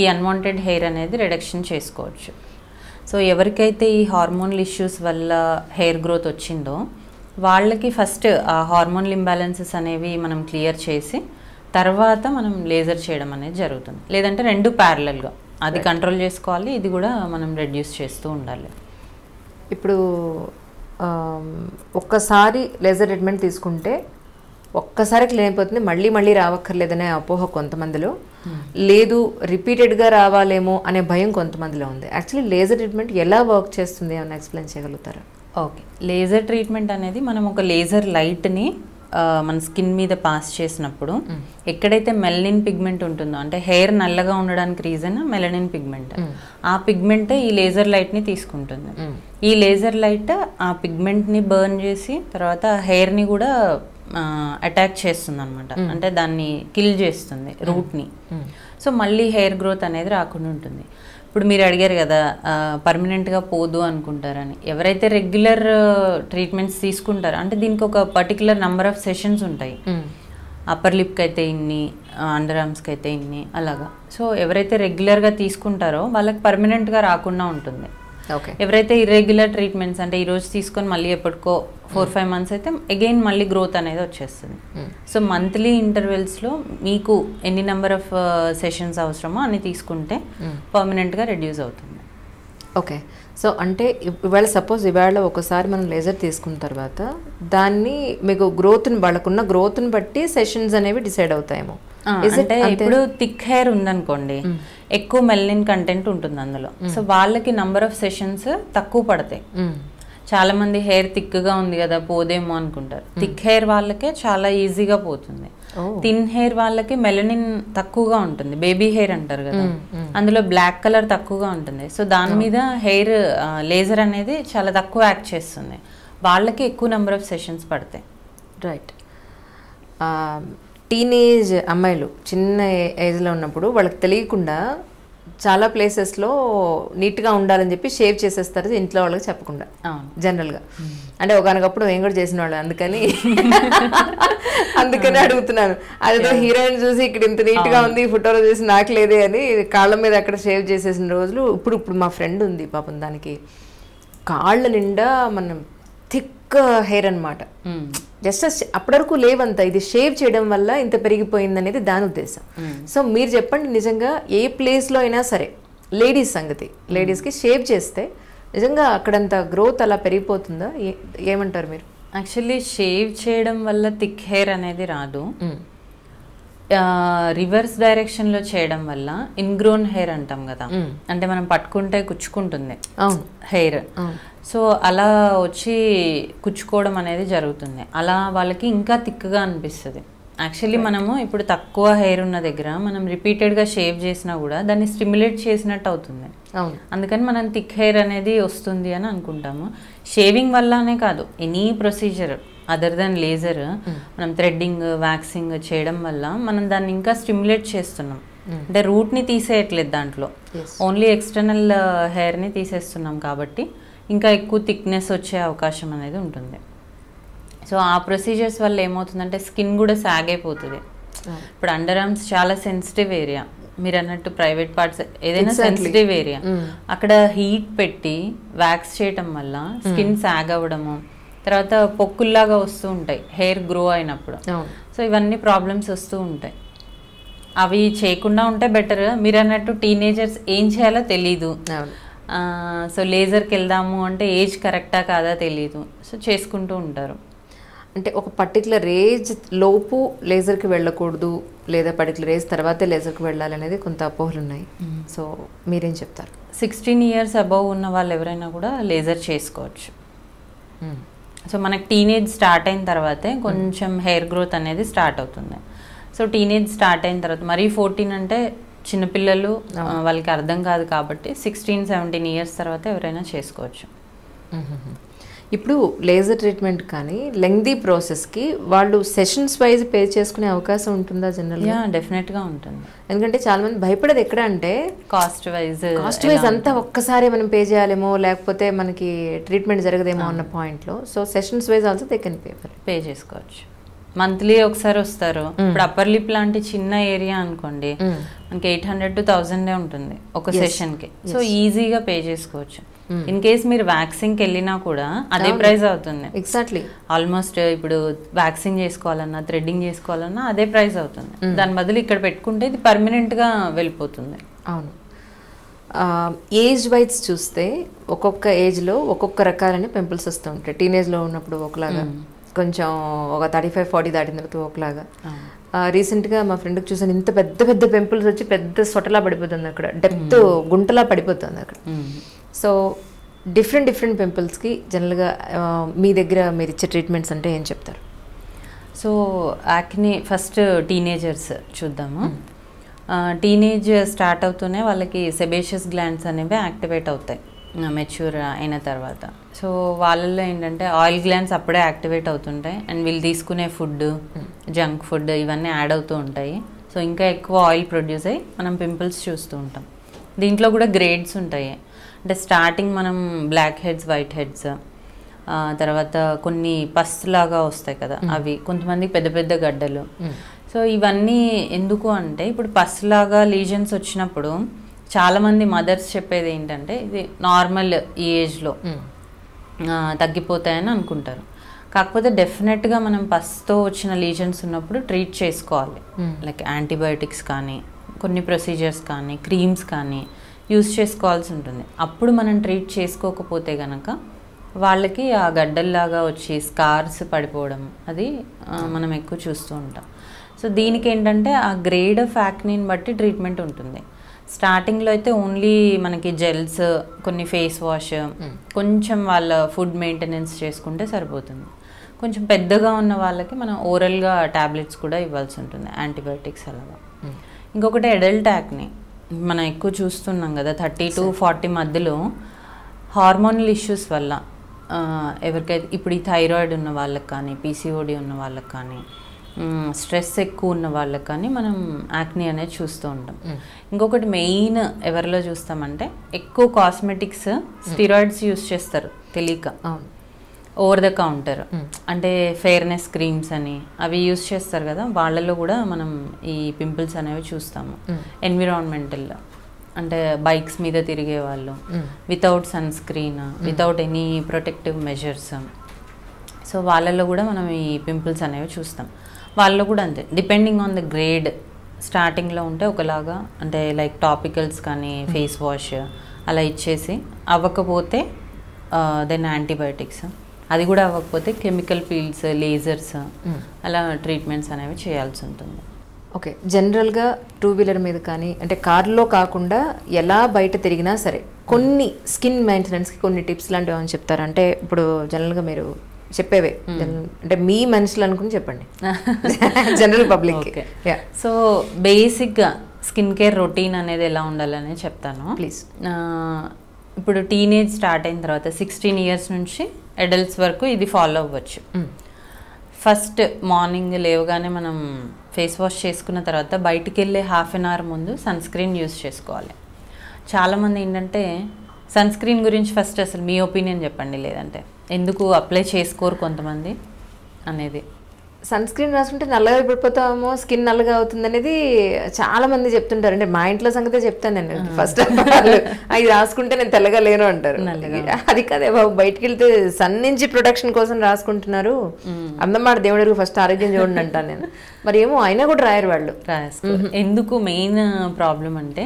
ఈ అన్వాంటెడ్ హెయిర్ అనేది రిడక్షన్ చేసుకోవచ్చు. సో ఎవరికైతే ఈ హార్మోనల్ ఇష్యూస్ వల్ల హెయిర్ గ్రోత్ వచ్చిందో వాళ్ళకి ఫస్ట్ ఆ హార్మోనల్ ఇంబ్యాలెన్సెస్ అనేవి మనం క్లియర్ చేసి తర్వాత మనం లేజర్ చేయడం అనేది జరుగుతుంది. లేదంటే రెండు ప్యారలల్గా అది కంట్రోల్ చేసుకోవాలి, ఇది కూడా మనం రెడ్యూస్ చేస్తూ ఉండాలి. ఇప్పుడు ఒక్కసారి లేజర్ ట్రీట్మెంట్ తీసుకుంటే ఒక్కసారి క్లీన్ అయిపోతుంది, మళ్ళీ మళ్ళీ రావక్కర్లేదనే అపోహ కొంతమందిలో, లేదు రిపీటెడ్గా రావాలేమో అనే భయం కొంతమందిలో ఉంది. యాక్చువల్లీ లేజర్ ట్రీట్మెంట్ ఎలా వర్క్ చేస్తుంది అని ఎక్స్ప్లెయిన్ చేయగలుగుతారా? ఓకే. లేజర్ ట్రీట్మెంట్ అనేది మనం ఒక లేజర్ లైట్ని మన స్కిన్ మీద పాస్ చేసినప్పుడు ఎక్కడైతే మెలనిన్ పిగ్మెంట్ ఉంటుందో, అంటే హెయిర్ నల్లగా ఉండడానికి రీజన్ మెలనిన్ పిగ్మెంట్, ఆ పిగ్మెంట్ ఈ లేజర్ లైట్ని తీసుకుంటుంది. ఈ లేజర్ లైట్ ఆ పిగ్మెంట్ని బర్న్ చేసి తర్వాత హెయిర్ని కూడా అటాక్ చేస్తుంది అనమాట, అంటే దాన్ని కిల్ చేస్తుంది రూట్ని. సో మళ్ళీ హెయిర్ గ్రోత్ అనేది రాకుండా ఉంటుంది. ఇప్పుడు మీరు అడిగారు కదా పర్మనెంట్గా పోదు అనుకుంటారని. ఎవరైతే రెగ్యులర్ ట్రీట్మెంట్స్ తీసుకుంటారో, అంటే దీనికి ఒక పర్టికులర్ నెంబర్ ఆఫ్ సెషన్స్ ఉంటాయి. అప్పర్ లిప్కి అయితే ఇన్ని, అండర్ ఆర్మ్స్కి అయితే ఇన్ని, అలాగా. సో ఎవరైతే రెగ్యులర్గా తీసుకుంటారో వాళ్ళకి పర్మనెంట్గా రాకుండా ఉంటుంది. ఎవరైతే ఇర్రెగ్యులర్ ట్రీట్మెంట్స్, అంటే ఈరోజు తీసుకొని మళ్ళీ ఎప్పటికో 4-5 months అయితే అగైన్ మళ్ళీ గ్రోత్ అనేది వచ్చేస్తుంది. సో మంత్లీ ఇంటర్వెల్స్లో మీకు ఎన్ని నెంబర్ ఆఫ్ సెషన్స్ అవసరమో అన్ని తీసుకుంటే పర్మనెంట్గా రెడ్యూస్ అవుతుంది. ఓకే. సో అంటే ఇవాళ సపోజ్ ఇవాళ ఒకసారి మనం లేజర్ తీసుకున్న తర్వాత దాన్ని మీకు గ్రోత్ని, వాళ్ళకున్న గ్రోత్ని బట్టి సెషన్స్ అనేవి డిసైడ్ అవుతాయేమో. అంటే ఇప్పుడు థిక్ హెయిర్ ఉందనుకోండి, ఎక్కువ మెలనిన్ కంటెంట్ ఉంటుంది అందులో. సో వాళ్ళకి నంబర్ ఆఫ్ సెషన్స్ తక్కువ పడతాయి. చాలా మంది హెయిర్ థిక్గా ఉంది కదా పోదేమో అనుకుంటారు. థిక్ హెయిర్ వాళ్ళకే చాలా ఈజీగా పోతుంది. థిన్ హెయిర్ వాళ్ళకి మెలనిన్ తక్కువగా ఉంటుంది, బేబీ హెయిర్ అంటారు కదా, అందులో బ్లాక్ కలర్ తక్కువగా ఉంటుంది. సో దాని మీద హెయిర్ లేజర్ అనేది చాలా తక్కువ యాక్ట్ చేస్తుంది, వాళ్ళకి ఎక్కువ నెంబర్ ఆఫ్ సెషన్స్ పడతాయి. రైట్. టీనేజ్ అమ్మాయిలు చిన్న ఏజ్లో ఉన్నప్పుడు వాళ్ళకి తెలియకుండా చాలా ప్లేసెస్లో నీట్గా ఉండాలని చెప్పి షేవ్ చేసేస్తారు ఇంట్లో వాళ్ళకి చెప్పకుండా, జనరల్గా. అంటే ఒకనొకప్పుడు నేను కూడా చేసిన వాళ్ళు, అందుకని అడుగుతున్నాను. అదేదో హీరోయిన్ చూసి ఇక్కడ ఇంత నీట్గా ఉంది ఫోటోలో చూసి నాకు లేదే అని కాళ్ళ మీద అక్కడ షేవ్ చేసేసిన రోజులు. ఇప్పుడు మా ఫ్రెండ్ ఉంది పాపం, దానికి కాళ్ళ నిండా మనం థిక్ హెయిర్ అనమాట. జస్ట్ అప్పటివరకు లేవంత, ఇది షేవ్ చేయడం వల్ల ఇంత పెరిగిపోయింది అనేది దాని ఉద్దేశం. సో మీరు చెప్పండి, నిజంగా ఏ ప్లేస్లో అయినా సరే లేడీస్ సంగతి, లేడీస్కి షేవ్ చేస్తే నిజంగా అక్కడంత గ్రోత్ అలా పెరిగిపోతుందా? ఏమంటారు మీరు? యాక్చువల్లీ షేవ్ చేయడం వల్ల థిక్ హెయిర్ అనేది రాదు. రివర్స్ డైరెక్షన్లో చేయడం వల్ల ఇన్గ్రోన్ హెయిర్ అంటాం కదా, అంటే మనం పట్టుకుంటే కుచ్చుకుంటుంది హెయిర్. సో అలా వచ్చి కుచ్చుకోవడం అనేది జరుగుతుంది. అలా వాళ్ళకి ఇంకా థిక్గా అనిపిస్తుంది. యాక్చువల్లీ మనము ఇప్పుడు తక్కువ హెయిర్ ఉన్న దగ్గర మనం రిపీటెడ్గా షేవ్ చేసినా కూడా దాన్ని స్టిమ్యులేట్ చేసినట్టు అవుతుంది. అందుకని మనం థిక్ హెయిర్ అనేది వస్తుంది అని అనుకుంటాము. షేవింగ్ వల్లనే కాదు, any procedure other than laser, మనం థ్రెడ్డింగ్, వ్యాక్సింగ్ చేయడం వల్ల మనం దాన్ని ఇంకా స్టిమ్యులేట్ చేస్తున్నాం. అంటే రూట్ని తీసేయట్లేదు, దాంట్లో ఓన్లీ ఎక్స్టర్నల్ హెయిర్ని తీసేస్తున్నాం కాబట్టి ఇంకా ఎక్కువ థిక్నెస్ వచ్చే అవకాశం అనేది ఉంటుంది. సో ఆ ప్రొసీజర్స్ వల్ల ఏమవుతుందంటే స్కిన్ కూడా సాగ్ అయిపోతుంది. ఇప్పుడు అండర్ ఆర్మ్స్ చాలా సెన్సిటివ్ ఏరియా, మీరు అన్నట్టు ప్రైవేట్ పార్ట్స్ ఏదైనా సెన్సిటివ్ ఏరియా, అక్కడ హీట్ పెట్టి వ్యాక్స్ చేయటం వల్ల స్కిన్ సాగ్ అవ్వడము, తర్వాత పొక్కుల్లాగా వస్తూ ఉంటాయి హెయిర్ గ్రో అయినప్పుడు. సో ఇవన్నీ ప్రాబ్లమ్స్ వస్తూ ఉంటాయి. అవి చేయకుండా ఉంటే బెటర్. మీరు అన్నట్టు టీనేజర్స్ ఏం చేయాలో తెలీదు. సో లేజర్కి వెళ్దాము అంటే ఏజ్ కరెక్టా కాదా తెలీదు, సో చేసుకుంటూ ఉంటారు. అంటే ఒక పర్టికులర్ ఏజ్ లోపు లేజర్కి వెళ్ళకూడదు, లేదా పర్టికులర్ ఏజ్ తర్వాతే లేజర్కి వెళ్ళాలనేది కొంత అపోహలు ఉన్నాయి. సో మీరేం చెప్తారు? 16 years అబవ్ ఉన్న వాళ్ళు ఎవరైనా కూడా లేజర్ చేసుకోవచ్చు. సో మనకి టీనేజ్ స్టార్ట్ అయిన తర్వాతే కొంచెం హెయిర్ గ్రోత్ అనేది స్టార్ట్ అవుతుంది. సో టీనేజ్ స్టార్ట్ అయిన తర్వాత మరీ 14 అంటే చిన్నపిల్లలు, వాళ్ళకి అర్థం కాదు కాబట్టి 16-17 years తర్వాత ఎవరైనా చేసుకోవచ్చు. ఇప్పుడు లేజర్ ట్రీట్మెంట్ కానీ లెంగ్దీ ప్రాసెస్కి వాళ్ళు సెషన్స్ వైజ్ పే చేసుకునే అవకాశం ఉంటుందా జనరల్గా? డెఫినెట్గా ఉంటుంది. ఎందుకంటే చాలా మంది భయపడేది ఎక్కడ అంటే కాస్ట్ వైజ్ అంతా ఒక్కసారి మనం పే చేయాలేమో, లేకపోతే మనకి ట్రీట్మెంట్ జరగదేమో అన్న పాయింట్లో. So sessions wise also they can pay చేసుకోవచ్చు. మంత్లీ ఒకసారి వస్తారు. ఇప్పుడు అప్పర్ లిప్ లాంటి చిన్న ఏరియా అనుకోండి, మనకి 800 to 1000 ఉంటుంది ఒక సెషన్కి. సో ఈజీగా పే చేసుకోవచ్చు. ఇన్ కేస్ మీరు వ్యాక్సింగ్కి వెళ్ళినా కూడా అదే ప్రైస్ అవుతుంది. ఎగ్జాక్ట్లీ ఆల్మోస్ట్ ఇప్పుడు వ్యాక్సింగ్ చేసుకోవాలన్నా, థ్రెడ్డింగ్ చేసుకోవాలన్నా అదే ప్రైస్ అవుతుంది. దాని బదులు ఇక్కడ పెట్టుకుంటే ఇది పర్మనెంట్గా వెళ్ళిపోతుంది. అవును. ఏజ్ వైజ్ చూస్తే ఒక్కొక్క ఏజ్లో ఒక్కొక్క రకాలైన పింపుల్స్ వస్తూ ఉంటాయి. టీనేజ్లో ఉన్నప్పుడు ఒకలాగా, కొంచెం ఒక 35-40 దాటిన తర్వాత ఒకలాగా. రీసెంట్గా మా ఫ్రెండ్కి చూసాను, ఇంత పెద్ద పెద్ద పింపుల్స్ వచ్చి పెద్ద సొటలా పడిపోతుంది, అక్కడ డెప్త్ గుంటలా పడిపోతుంది అక్కడ. సో డిఫరెంట్ పింపుల్స్కి జనరల్గా మీ దగ్గర మీరు ఇచ్చే ట్రీట్మెంట్స్ అంటే ఏం చెప్తారు? సో యాక్ని ఫస్ట్ టీనేజర్స్ చూద్దాము. టీనేజ్ స్టార్ట్ అవుతూనే వాళ్ళకి సెబేషియస్ గ్లాండ్స్ అనేవి యాక్టివేట్ అవుతాయి మెచ్యూర్ అయిన తర్వాత. సో వాళ్ళల్లో ఏంటంటే ఆయిల్ గ్లాండ్స్ అప్పుడే యాక్టివేట్ అవుతుంటాయి, అండ్ వీళ్ళు తీసుకునే ఫుడ్, జంక్ ఫుడ్ ఇవన్నీ యాడ్ అవుతూ ఉంటాయి. సో ఇంకా ఎక్కువ ఆయిల్ ప్రొడ్యూస్ అయ్యి మనం పింపుల్స్ చూస్తూ ఉంటాం. దీంట్లో కూడా గ్రేడ్స్ ఉంటాయి. అంటే స్టార్టింగ్ మనం బ్లాక్ హెడ్స్, వైట్ హెడ్స్, తర్వాత కొన్ని పస్ లాగా వస్తాయి కదా అవి, కొంతమందికి పెద్ద పెద్ద గడ్డలు. సో ఇవన్నీ ఎందుకు అంటే ఇప్పుడు పస్ లాగా లీజన్స్ వచ్చినప్పుడు చాలామంది మదర్స్ చెప్పేది ఏంటంటే ఇది నార్మల్ ఈ ఏజ్లో తగ్గిపోతాయని అనుకుంటారు. కాకపోతే డెఫినెట్గా మనం పస్తో వచ్చిన లీజన్స్ ఉన్నప్పుడు ట్రీట్ చేసుకోవాలి. లైక్ యాంటీబయోటిక్స్ కానీ, కొన్ని ప్రొసీజర్స్ కానీ, క్రీమ్స్ కానీ యూస్ చేసుకోవాల్సి ఉంటుంది. అప్పుడు మనం ట్రీట్ చేసుకోకపోతే కనుక వాళ్ళకి ఆ గడ్డల్లాగా వచ్చి స్కార్స్ పడిపోవడం అది మనం ఎక్కువ చూస్తూ ఉంటాం. సో దీనికి ఏంటంటే ఆ గ్రేడ్ ఆఫ్ యాక్నీని బట్టి ట్రీట్మెంట్ ఉంటుంది. స్టార్టింగ్లో అయితే ఓన్లీ మనకి జెల్స్, కొన్ని ఫేస్ వాష్, కొంచెం వాళ్ళ ఫుడ్ మెయింటెనెన్స్ చేసుకుంటే సరిపోతుంది. కొంచెం పెద్దగా ఉన్న వాళ్ళకి మనం ఓరల్గా ట్యాబ్లెట్స్ కూడా ఇవ్వాల్సి ఉంటుంది, యాంటీబయాటిక్స్ అలాగా. ఇంకొకటి అడల్ట్ యాక్నీ మనం ఎక్కువ చూస్తున్నాం కదా, 30 to 40 మధ్యలో హార్మోనల్ ఇష్యూస్ వల్ల ఎవరికైతే ఇప్పుడు ఈ థైరాయిడ్ ఉన్న వాళ్ళకి కానీ, పీసీఓడి ఉన్న వాళ్ళకి కానీ, స్ట్రెస్ ఎక్కువ ఉన్న వాళ్ళకి కానీ మనం యాక్నీ అనేది చూస్తూ ఉంటాం. ఇంకొకటి మెయిన్ ఎవరిలో చూస్తామంటే ఎక్కువ కాస్మెటిక్స్, స్టిరాయిడ్స్ యూస్ చేస్తారు తెలియక, ఓవర్ ద కౌంటర్. అంటే ఫెయిర్నెస్ క్రీమ్స్ అని అవి యూస్ చేస్తారు కదా, వాళ్ళలో కూడా మనం ఈ పింపుల్స్ అనేవి చూస్తాము. ఎన్విరాన్మెంటల్ అంటే బైక్స్ మీద తిరిగే వాళ్ళు, without sunscreen, without any protective measures, so వాళ్ళలో కూడా మనం ఈ పింపుల్స్ అనేవి చూస్తాం. వాళ్ళలో కూడా అంతే, డిపెండింగ్ ఆన్ ద గ్రేడ్. స్టార్టింగ్లో ఉంటే ఒకలాగా, అంటే లైక్ టాపికల్స్ కానీ, ఫేస్ వాష్ అలా ఇచ్చేసి అవ్వకపోతే దెన్ యాంటీబయాటిక్స్, అది కూడా అవ్వకపోతే కెమికల్ పీల్స్, లేజర్స్ అలా ట్రీట్మెంట్స్ అనేవి చేయాల్సి ఉంటుంది. ఓకే, జనరల్గా 2 వీలర్ మీద కానీ అంటే కార్లో కాకుండా ఎలా బయట తిరిగినా సరే కొన్ని స్కిన్ మెయింటెనెన్స్కి కొన్ని టిప్స్ లాంటివి ఏమైనా చెప్తారా? అంటే ఇప్పుడు జనరల్గా మీరు చెప్పేవే అంటే మీ మనుషులు అనుకుని చెప్పండి జనరల్ పబ్లిక్. సో బేసిక్గా స్కిన్ కేర్ రొటీన్ అనేది ఎలా ఉండాలని చెప్తాను ప్లీజ్. ఇప్పుడు టీనేజ్ స్టార్ట్ అయిన తర్వాత 16 ఇయర్స్ నుంచి అడల్ట్స్ వరకు ఇది ఫాలో అవ్వచ్చు. ఫస్ట్ మార్నింగ్ లేవగానే మనం ఫేస్ వాష్ చేసుకున్న తర్వాత బయటికి వెళ్ళే హాఫ్ అన్ అవర్ ముందు సన్ స్క్రీన్ యూస్ చేసుకోవాలి. చాలామంది ఏంటంటే సన్ స్క్రీన్ గురించి ఫస్ట్ అసలు మీ ఒపీనియన్ చెప్పండి, లేదంటే ఎందుకు అప్లై చేసుకోరు కొంతమంది అనేది. సన్ స్క్రీన్ రాసుకుంటే నల్లగా పడిపోతామో, స్కిన్ నల్లగా అవుతుంది అనేది చాలా మంది చెప్తుంటారు. అంటే మా ఇంట్లో సంగతే చెప్తాను నేను. ఫస్ట్ అది రాసుకుంటే నేను తెల్లగా లేను అంటారు. అది కదే బాబు, బయటికి వెళ్తే సన్ నుంచి ప్రొటెక్షన్ కోసం రాసుకుంటున్నారు. అందమాట దేవుడు ఫస్ట్ ఆరోగ్యం చూడండి అంటాను నేను. మరి ఏమో అయినా కూడా రాయరు వాళ్ళు. ఎందుకు మెయిన్ ప్రాబ్లం అంటే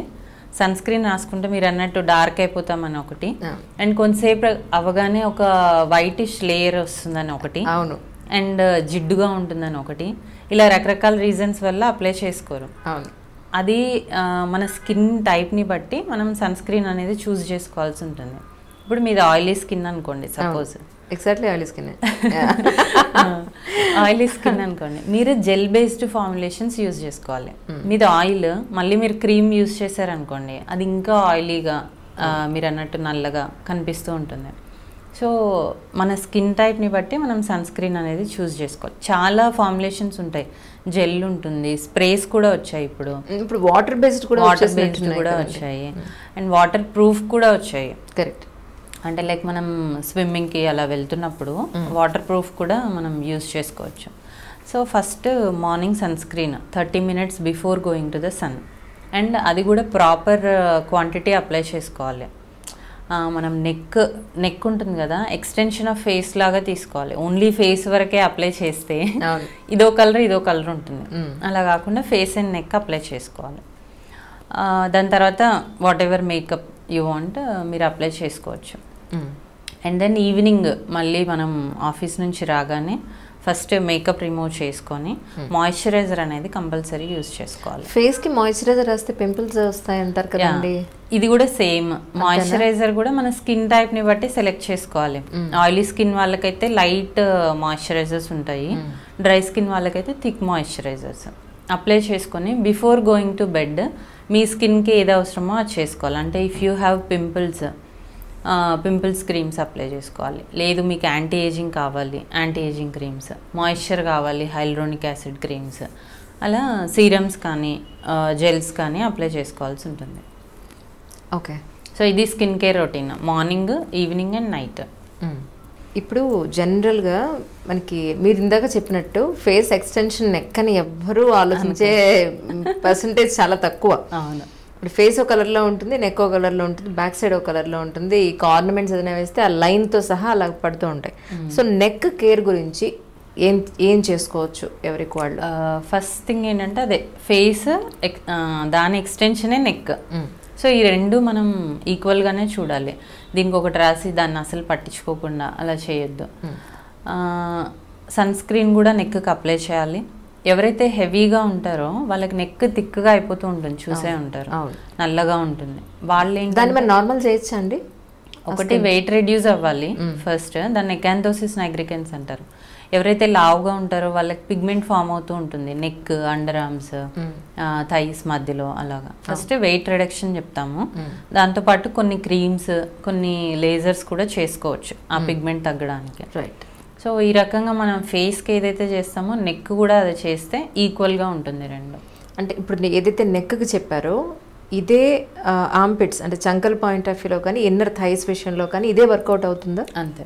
సన్ స్క్రీన్ రాసుకుంటే మీరు అన్నట్టు డార్క్ అయిపోతామని ఒకటి, అండ్ కొంతసేపు అవగానే ఒక వైటిష్ లేయర్ వస్తుందని ఒకటి, అవును, అండ్ జిడ్డుగా ఉంటుందని ఒకటి, ఇలా రకరకాల రీజన్స్ వల్ల అప్లై చేసుకోరు. అది మన స్కిన్ టైప్ని బట్టి మనం సన్ స్క్రీన్ అనేది చూస్ చేసుకోవాల్సి ఉంటుంది. ఇప్పుడు మీది ఆయిలీ స్కిన్ అనుకోండి, suppose exactly oily skin oily skin అనుకోండి, మీరు జెల్ బేస్డ్ ఫార్ములేషన్స్ యూజ్ చేసుకోవాలి. మీది ఆయిల్, మళ్ళీ మీరు క్రీమ్ యూజ్ చేశారనుకోండి, అది ఇంకా ఆయిలీగా మీరు అన్నట్టు నల్లగా కనిపిస్తూ ఉంటుంది. సో మన స్కిన్ టైప్ని బట్టి మనం సన్ స్క్రీన్ అనేది చూస్ చేసుకోవాలి. చాలా ఫార్ములేషన్స్ ఉంటాయి, జెల్ ఉంటుంది, స్ప్రేస్ కూడా వచ్చాయి. ఇప్పుడు వాటర్ బేస్డ్ కూడా వచ్చాయి, అండ్ వాటర్ ప్రూఫ్ కూడా వచ్చాయి. కరెక్ట్. అంటే లైక్ మనం స్విమ్మింగ్కి అలా వెళ్తున్నప్పుడు వాటర్ ప్రూఫ్ కూడా మనం యూస్ చేసుకోవచ్చు. So first morning sunscreen 30 minutes before going to the sun, and అది కూడా ప్రాపర్ క్వాంటిటీ అప్లై చేసుకోవాలి. మనం నెక్ ఉంటుంది కదా, ఎక్స్టెన్షన్ ఆఫ్ ఫేస్ లాగా తీసుకోవాలి. ఓన్లీ ఫేస్ వరకే అప్లై చేస్తే ఇదో కలర్ ఉంటుంది. అలా కాకుండా ఫేస్ అండ్ నెక్ అప్లై చేసుకోవాలి. దాని తర్వాత what ever makeup you want మీరు అప్లై చేసుకోవచ్చు. అండ్ దెన్ ఈవినింగ్ మళ్ళీ మనం ఆఫీస్ నుంచి రాగానే ఫస్ట్ మేకప్ రిమూవ్ చేసుకొని మాయిశ్చరైజర్ అనేది కంపల్సరీ యూజ్ చేసుకోవాలి. ఫేస్ కి మాయిశ్చరైజర్ రాస్తే పింపుల్స్ వస్తాయి అంటారు కదండి, ఇది కూడా సేమ్. మాయిశ్చరైజర్ కూడా మన స్కిన్ టైప్ ని బట్టి సెలెక్ట్ చేసుకోవాలి. ఆయిలీ స్కిన్ వాళ్ళకైతే లైట్ మాయిశ్చరైజర్స్ ఉంటాయి, డ్రై స్కిన్ వాళ్ళకైతే థిక్ మాయిశ్చరైజర్స్ అప్లై చేసుకొని బిఫోర్ గోయింగ్ టు బెడ్ మీ స్కిన్కి ఏది అవసరమో అది చేసుకోవాలి. అంటే if you have pimples creams apply చేసుకోవాలి. లేదు మీకు యాంటీ ఏజింగ్ కావాలి, యాంటీ ఏజింగ్ క్రీమ్స్, మాయిశ్చర్ కావాలి, హైల్రోనిక్ యాసిడ్ క్రీమ్స్, అలా సీరమ్స్ కానీ జెల్స్ కానీ అప్లై చేసుకోవాల్సి ఉంటుంది. ఓకే. సో ఇది skin care routine, morning, evening and night. ఇప్పుడు జనరల్గా మనకి మీరు ఇందాక చెప్పినట్టు ఫేస్ ఎక్స్టెన్షన్ నెక్ అని ఎవ్వరూ ఆలోచించే పర్సంటేజ్ చాలా తక్కువ. అవును. ఇప్పుడు ఫేస్ ఒక కలర్లో ఉంటుంది, నెక్ ఒక కలర్లో ఉంటుంది, బ్యాక్ సైడ్ ఒక కలర్లో ఉంటుంది, ఈ ఆర్నమెంట్స్ ఏదైనా వేస్తే ఆ లైన్తో సహా అలా పడుతూ ఉంటాయి. సో నెక్ కేర్ గురించి ఏం చేసుకోవచ్చు ఎవరికి వాళ్ళు? ఫస్ట్ థింగ్ ఏంటంటే అదే ఫేస్, దాని ఎక్స్టెన్షనే నెక్. సో ఈ రెండు మనం ఈక్వల్గానే చూడాలి. దీనికి ఒకటి రాసి దాన్ని అసలు పట్టించుకోకుండా అలా చేయొద్దు. సన్ స్క్రీన్ కూడా నెక్కి అప్లై చేయాలి. ఎవరైతే హెవీగా ఉంటారో వాళ్ళకి నెక్ థిక్గా అయిపోతూ ఉంటుంది, చూసే ఉంటారు, నల్లగా ఉంటుంది. వాళ్ళు ఏంటి దాన్ని మరి నార్మల్ చేయొచ్చా అండి? ఒకటి వెయిట్ రెడ్యూస్ అవ్వాలి ఫస్ట్, దాన్ని ఎకాంథోసిస్ నైగ్రికెన్స్ అంటారు. ఎవరైతే లావుగా ఉంటారో వాళ్ళకి పిగ్మెంట్ ఫామ్ అవుతూ ఉంటుంది నెక్, అండర్ ఆర్మ్స్, థైస్ మధ్యలో అలాగా. ఫస్ట్ వెయిట్ రిడక్షన్ చెప్తాము, దాంతోపాటు కొన్ని క్రీమ్స్, కొన్ని లేజర్స్ కూడా చేసుకోవచ్చు ఆ పిగ్మెంట్ తగ్గడానికి. రైట్. సో ఈ రకంగా మనం ఫేస్కి ఏదైతే చేస్తామో నెక్ కూడా అది చేస్తే ఈక్వల్గా ఉంటుంది రెండు. అంటే ఇప్పుడు ఏదైతే నెక్కి చెప్పారో ఇదే ఆర్మ్పిట్స్ అంటే చంకల్ పాయింట్ ఆఫ్ వ్యూలో కానీ ఇన్నర్ థైస్ విషయంలో కానీ ఇదే వర్కౌట్ అవుతుందా? అంతే.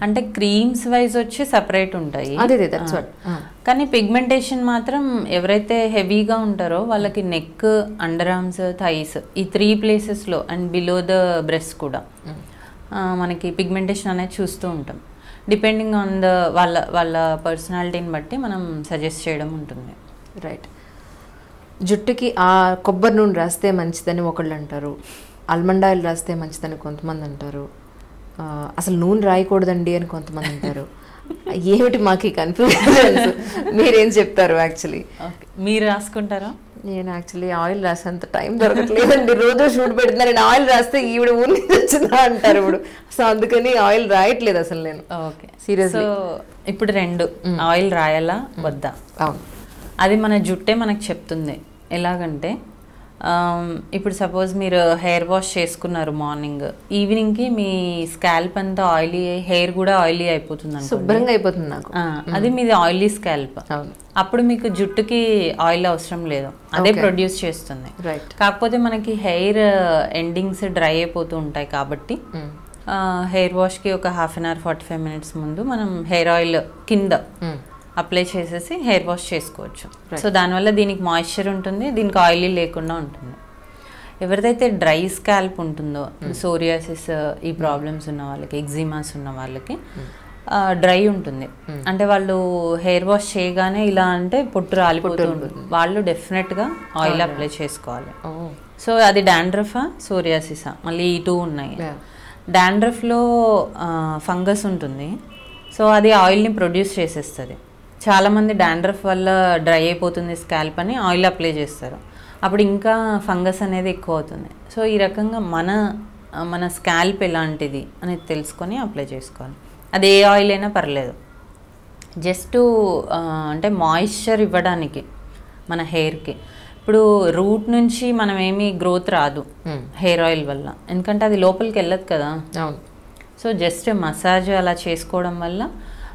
అంటే క్రీమ్స్ వైజ్ వచ్చి సపరేట్ ఉంటాయి, కానీ పిగ్మెంటేషన్ మాత్రం ఎవరైతే హెవీగా ఉంటారో వాళ్ళకి నెక్, అండర్ ఆర్మ్స్, థైస్ ఈ 3 ప్లేసెస్లో అండ్ బిలో ద బ్రెస్ట్ కూడా మనకి పిగ్మెంటేషన్ అనేది చూస్తూ ఉంటాం. డిపెండింగ్ ఆన్ ద వాళ్ళ పర్సనాలిటీని బట్టి మనం సజెస్ట్ చేయడం ఉంటుంది. రైట్. జుట్టుకి ఆ కొబ్బరి నూనె రాస్తే మంచిదని ఒకళ్ళు అంటారు, ఆల్మండ్ ఆయిల్ రాస్తే మంచిదని కొంతమంది అంటారు, అసలు నూనె రాయకూడదండి అని కొంతమంది అంటారు. ఏమిటి మాకు ఈ కన్ఫ్యూజన్స్, మీరేం చెప్తారు యాక్చువల్లీ? ఓకే, మీరు రాసుకుంటారా? నేను యాక్చువల్లీ ఆయిల్ రాసేంత టైం దొరకట్లేదండి. రోజు షూట్ పెడుతున్నా, నేను ఆయిల్ రాస్తే ఈవిడ ఊరి వచ్చిందా అంటారు ఇప్పుడు. సో అందుకని ఆయిల్ రాయట్లేదు అసలు నేను. Okay, seriously. సో ఇప్పుడు 2 ఆయిల్ రాయాలా వద్దా? అవును. అది మన జుట్టే మనకు చెప్తుంది. ఎలాగంటే ఇప్పుడు సపోజ్ మీరు హెయిర్ వాష్ చేసుకున్నారు మార్నింగ్, ఈవినింగ్కి మీ స్కాల్ప్ అంతా ఆయిలీ, హెయిర్ కూడా ఆయిలీ అయిపోతుంది, శుభ్రంగా అయిపోతుంది నాకు. అది మీది ఆయిలీ స్కాల్ప్. అప్పుడు మీకు జుట్టుకి ఆయిల్ అవసరం లేదు, అదే ప్రొడ్యూస్ చేస్తుంది. కాకపోతే మనకి హెయిర్ ఎండింగ్స్ డ్రై అయిపోతూ ఉంటాయి కాబట్టి హెయిర్ వాష్కి ఒక 1/2 అవర్ 45 మినిట్స్ ముందు మనం హెయిర్ ఆయిల్ కింద అప్లై చేసేసి హెయిర్ వాష్ చేసుకోవచ్చు. సో దానివల్ల దీనికి మాయిశ్చర్ ఉంటుంది, దీనికి ఆయిలీ లేకుండా ఉంటుంది. ఎవరిదైతే డ్రై స్కాల్ప్ ఉంటుందో, సోరియాసిస్ ఈ ప్రాబ్లమ్స్ ఉన్న వాళ్ళకి, ఎగ్జిమాస్ ఉన్న వాళ్ళకి డ్రై ఉంటుంది, అంటే వాళ్ళు హెయిర్ వాష్ చేయగానే ఇలా అంటే పొట్టు రాలిపోతూ ఉంటుంది, వాళ్ళు డెఫినెట్గా ఆయిల్ అప్లై చేసుకోవాలి. సో అది డాండ్రఫా సోరియాసిసా, మళ్ళీ ఈ 2 ఉన్నాయి. డాండ్రఫ్లో ఫంగస్ ఉంటుంది, సో అది ఆయిల్ని ప్రొడ్యూస్ చేసేస్తుంది. చాలామంది డాండ్రఫ్ వల్ల డ్రై అయిపోతుంది స్కాల్ప్ అని ఆయిల్ అప్లై చేస్తారు, అప్పుడు ఇంకా ఫంగస్ అనేది ఎక్కువ అవుతుంది. సో ఈ రకంగా మన స్కాల్ప్ ఎలాంటిది అనేది తెలుసుకొని అప్లై చేసుకోవాలి. అది ఏ ఆయిల్ అయినా పర్లేదు, జస్ట్ అంటే మాయిశ్చర్ ఇవ్వడానికి మన హెయిర్కి. ఇప్పుడు రూట్ నుంచి మనం ఏమీ గ్రోత్ రాదు హెయిర్ ఆయిల్ వల్ల, ఎందుకంటే అది లోపలికి వెళ్ళదు కదా. సో జస్ట్ మసాజ్ అలా చేసుకోవడం వల్ల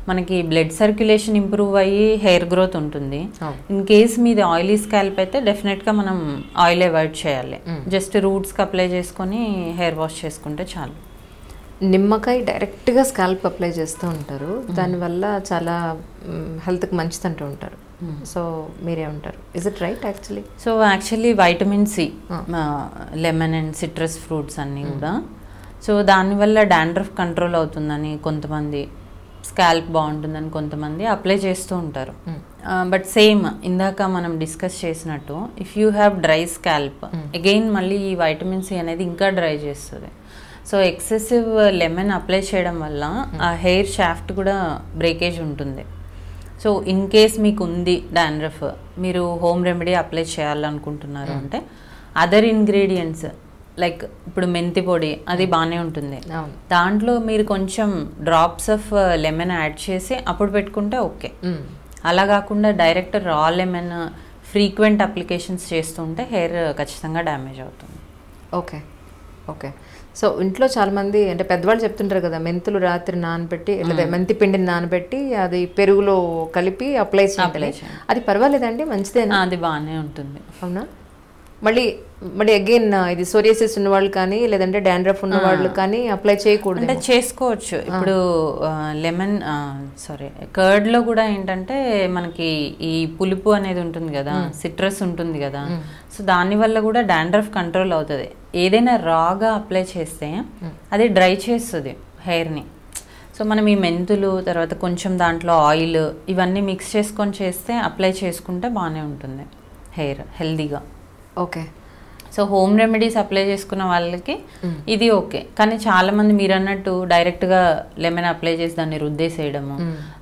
మనకి బ్లడ్ సర్క్యులేషన్ ఇంప్రూవ్ అయ్యి హెయిర్ గ్రోత్ ఉంటుంది. ఇన్ కేస్ మీది ఆయిలీ స్కాల్ప్ అయితే డెఫినెట్గా మనం ఆయిల్ అవాయిడ్ చేయాలి, జస్ట్ రూట్స్కి అప్లై చేసుకొని హెయిర్ వాష్ చేసుకుంటే చాలు. నిమ్మకాయ డైరెక్ట్గా స్కాల్ప్ అప్లై చేస్తూ ఉంటారు, దానివల్ల చాలా హెల్త్కి మంచిది అంటూ ఉంటారు. సో మీరేమంటారు, is it right actually? So actually vitamin C, lemon and citrus fruits అన్నీ కూడా, సో దానివల్ల డాండ్రఫ్ కంట్రోల్ అవుతుందని కొంతమంది, స్కాల్ప్ బాగుంటుందని కొంతమంది అప్లై చేస్తూ ఉంటారు. బట్ సేమ్ ఇందాక మనం డిస్కస్ చేసినట్టు, if you have dry scalp, again మళ్ళీ ఈ వైటమిన్ సి అనేది ఇంకా డ్రై చేస్తుంది. సో ఎక్సెసివ్ లెమన్ అప్లై చేయడం వల్ల ఆ హెయిర్ షాఫ్ట్ కూడా బ్రేకేజ్ ఉంటుంది. సో ఇన్ కేస్ మీకు ఉంది డాండ్రఫ్, మీరు హోమ్ రెమెడీ అప్లై చేయాలనుకుంటున్నారు అంటే అదర్ ఇంగ్రీడియంట్స్ లైక్ ఇప్పుడు మెంతి పొడి అది బాగానే ఉంటుంది, దాంట్లో మీరు కొంచెం డ్రాప్స్ ఆఫ్ లెమన్ యాడ్ చేసి అప్పుడు పెట్టుకుంటే ఓకే. అలా కాకుండా డైరెక్ట్ రా లెమన్ ఫ్రీక్వెంట్ అప్లికేషన్స్ చేస్తుంటే హెయిర్ ఖచ్చితంగా డ్యామేజ్ అవుతుంది. Okay okay. సో ఇంట్లో చాలామంది అంటే పెద్దవాళ్ళు చెప్తుంటారు కదా, మెంతులు రాత్రి నానబెట్టి, లేదా మెంతి పిండిని నానబెట్టి అది పెరుగులో కలిపి అప్లై చేయాలి, అది పర్వాలేదండి, మంచిదేనా? అది బాగానే ఉంటుంది. అవునా? మళ్ళీ అగైన్ ఇది సోరియాసిస్ ఉన్న వాళ్ళు కానీ లేదంటే డాండ్రఫ్ ఉన్న వాళ్ళు కానీ అప్లై చేయకూడదు అంటే చేసుకోవచ్చు. ఇప్పుడు లెమన్ కర్డ్లో కూడా ఏంటంటే మనకి ఈ పులుపు అనేది ఉంటుంది కదా, సిట్రస్ ఉంటుంది కదా, సో దానివల్ల కూడా డాండ్రఫ్ కంట్రోల్ అవుతుంది. ఏదైనా రాగా అప్లై చేస్తే అది డ్రై చేస్తుంది హెయిర్ని. సో మనం ఈ మెంతులు తర్వాత కొంచెం దాంట్లో ఆయిల్ ఇవన్నీ మిక్స్ చేసుకొని చేస్తే అప్లై చేసుకుంటే బాగానే ఉంటుంది హెయిర్ హెల్దీగా. Okay. So home remedies apply చేసుకున్న వాళ్ళకి ఇది ఓకే, కానీ చాలా మంది మీరు అన్నట్టు డైరెక్ట్గా లెమన్ అప్లై చేసి దాన్ని రుద్దేసేయడము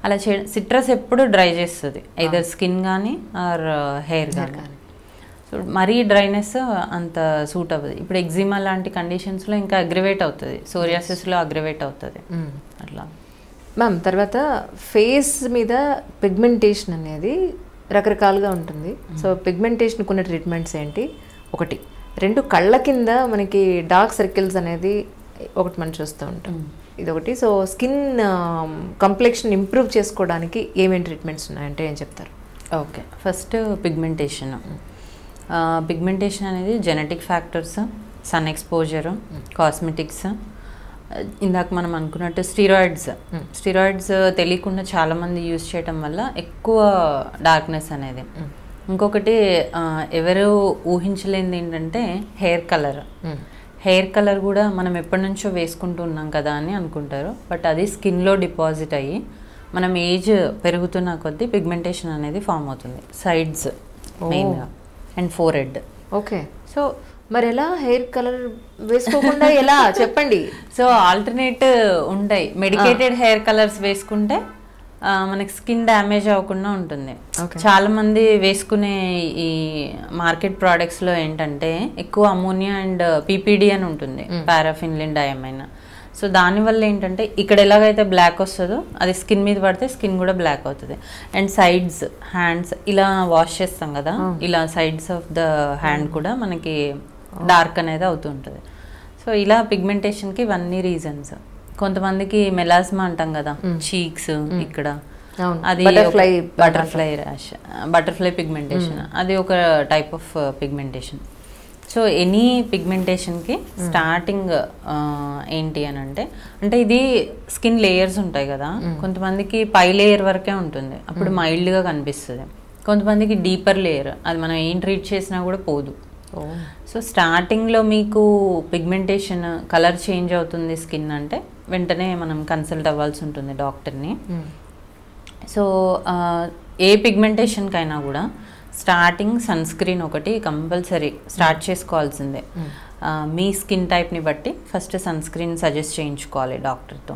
అలా చేయడం, సిట్రస్ ఎప్పుడు డ్రై చేస్తుంది ఐదర్ స్కిన్ కానీ ఆర్ హెయిర్ కానీ. సో మరీ డ్రైనెస్ అంత సూట్ అవ్వదు. ఇప్పుడు ఎగ్జిమా లాంటి కండిషన్స్లో ఇంకా అగ్రివేట్ అవుతుంది, సోరియాసిస్లో అగ్రివేట్ అవుతుంది అట్లా. మ్యామ్ తర్వాత ఫేస్ మీద పిగ్మెంటేషన్ అనేది రకరకాలుగా ఉంటుంది. సో పిగ్మెంటేషన్కి ఉన్న ట్రీట్మెంట్స్ ఏంటి? 1. 2 కళ్ళ కింద మనకి డార్క్ సర్కిల్స్ అనేది ఒకటి మనం చూస్తూ ఉంటాం, ఇదొకటి. సో స్కిన్ కంప్లెక్షన్ ఇంప్రూవ్ చేసుకోవడానికి ఏమేమి ట్రీట్మెంట్స్ ఉన్నాయంటే ఏం చెప్తారు? Okay, first pigmentation. పిగ్మెంటేషన్ అనేది genetic factors, sun exposure, cosmetics, ఇందాక మనం అనుకున్నట్టు స్టీరాయిడ్స్ తెలియకుండా చాలామంది యూజ్ చేయటం వల్ల ఎక్కువ డార్క్నెస్ అనేది. ఇంకొకటి ఎవరు ఊహించలేనిది ఏంటంటే హెయిర్ కలర్ కూడా మనం ఎప్పటి నుంచో వేసుకుంటూ ఉన్నాం కదా అని అనుకుంటారు, బట్ అది స్కిన్లో డిపాజిట్ అయ్యి మనం ఏజ్ పెరుగుతున్న కొద్దీ పిగ్మెంటేషన్ అనేది ఫామ్ అవుతుంది సైడ్స్ మెయిన్గా అండ్ ఫోర్హెడ్. ఓకే. సో మరి ఎలా హెయిర్ కలర్ వేసుకోకుండా ఎలా చెప్పండి? సో ఆల్టర్నేట్ ఉంటాయి, మెడికేటెడ్ హెయిర్ కలర్స్ వేసుకుంటే మనకి స్కిన్ డ్యామేజ్ అవ్వకుండా ఉంటుంది. చాలా మంది వేసుకునే ఈ మార్కెట్ ప్రోడక్ట్స్ లో ఏంటంటే ఎక్కువ అమోనియా అండ్ పీపీడి అని ఉంటుంది, పారాఫిన్లిన్ డయామైన్. సో దానివల్ల ఏంటంటే ఇక్కడ ఎలాగైతే బ్లాక్ వస్తుందో అది స్కిన్ మీద పడితే స్కిన్ కూడా బ్లాక్ అవుతుంది. అండ్ సైడ్స్, హ్యాండ్స్ ఇలా వాష్ చేస్తాం కదా, ఇలా సైడ్స్ ఆఫ్ ద హ్యాండ్ కూడా మనకి డార్క్ అనేది అవుతుంటుంది. సో ఇలా పిగ్మెంటేషన్కి ఇవన్నీ రీజన్స్. కొంతమందికి మెలాస్మా అంటాం కదా, చీక్స్ ఇక్కడ, అది బటర్ఫ్లై ర్యాష్, బటర్ఫ్లై పిగ్మెంటేషన్, అది ఒక type of pigmentation. So any పిగ్మెంటేషన్కి స్టార్టింగ్ ఏంటి అని అంటే ఇది స్కిన్ లేయర్స్ ఉంటాయి కదా, కొంతమందికి పై లేయర్ వరకే ఉంటుంది, అప్పుడు మైల్డ్గా కనిపిస్తుంది. కొంతమందికి డీపర్ లేయర్, అది మనం ఏం ట్రీట్ చేసినా కూడా పోదు. సో స్టార్టింగ్లో మీకు పిగ్మెంటేషన్ కలర్ చేంజ్ అవుతుంది స్కిన్ అంటే వెంటనే మనం కన్సల్ట్ అవ్వాల్సి ఉంటుంది డాక్టర్ని. సో ఏ పిగ్మెంటేషన్కైనా కూడా స్టార్టింగ్ సన్ స్క్రీన్ ఒకటి కంపల్సరీ స్టార్ట్ చేసుకోవాల్సిందే. మీ స్కిన్ టైప్ని బట్టి ఫస్ట్ సన్ స్క్రీన్ సజెస్ట్ చేయించుకోవాలి డాక్టర్తో.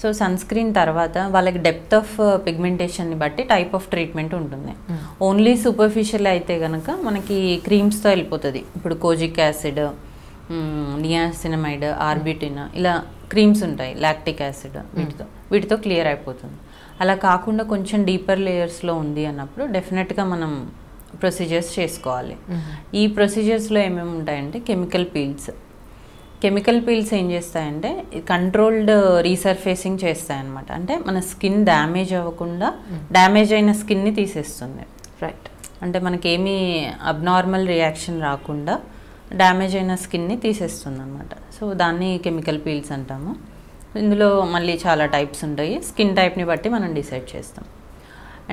సో సన్ స్క్రీన్ తర్వాత వాళ్ళకి డెప్త్ ఆఫ్ పిగ్మెంటేషన్ని బట్టి టైప్ ఆఫ్ ట్రీట్మెంట్ ఉంటుంది. ఓన్లీ సూపర్ఫిషియల్ అయితే కనుక మనకి క్రీమ్స్తో వెళ్ళిపోతుంది. ఇప్పుడు కోజిక్ యాసిడ్, నియాసినమైడ్, ఆర్బిటిన్ ఇలా క్రీమ్స్ ఉంటాయి, లాక్టిక్ యాసిడ్, వీటితో క్లియర్ అయిపోతుంది. అలా కాకుండా కొంచెం డీపర్ లేయర్స్లో ఉంది అన్నప్పుడు డెఫినెట్గా మనం ప్రొసీజర్స్ చేసుకోవాలి. ఈ ప్రొసీజర్స్లో ఏమేమి ఉంటాయంటే కెమికల్ పీల్స్. కెమికల్ పీల్స్ ఏం చేస్తాయంటే కంట్రోల్డ్ రీసర్ఫేసింగ్ చేస్తాయన్నమాట. అంటే మన స్కిన్ డ్యామేజ్ అవ్వకుండా డ్యామేజ్ అయిన స్కిన్ని తీసేస్తుంది. రైట్. అంటే మనకేమీ అబ్నార్మల్ రియాక్షన్ రాకుండా డ్యామేజ్ అయిన స్కిన్ని తీసేస్తుంది అనమాట. సో దాన్ని కెమికల్ పీల్స్ అంటాము. ఇందులో మళ్ళీ చాలా టైప్స్ ఉంటాయి, స్కిన్ టైప్ని బట్టి మనం డిసైడ్ చేస్తాం.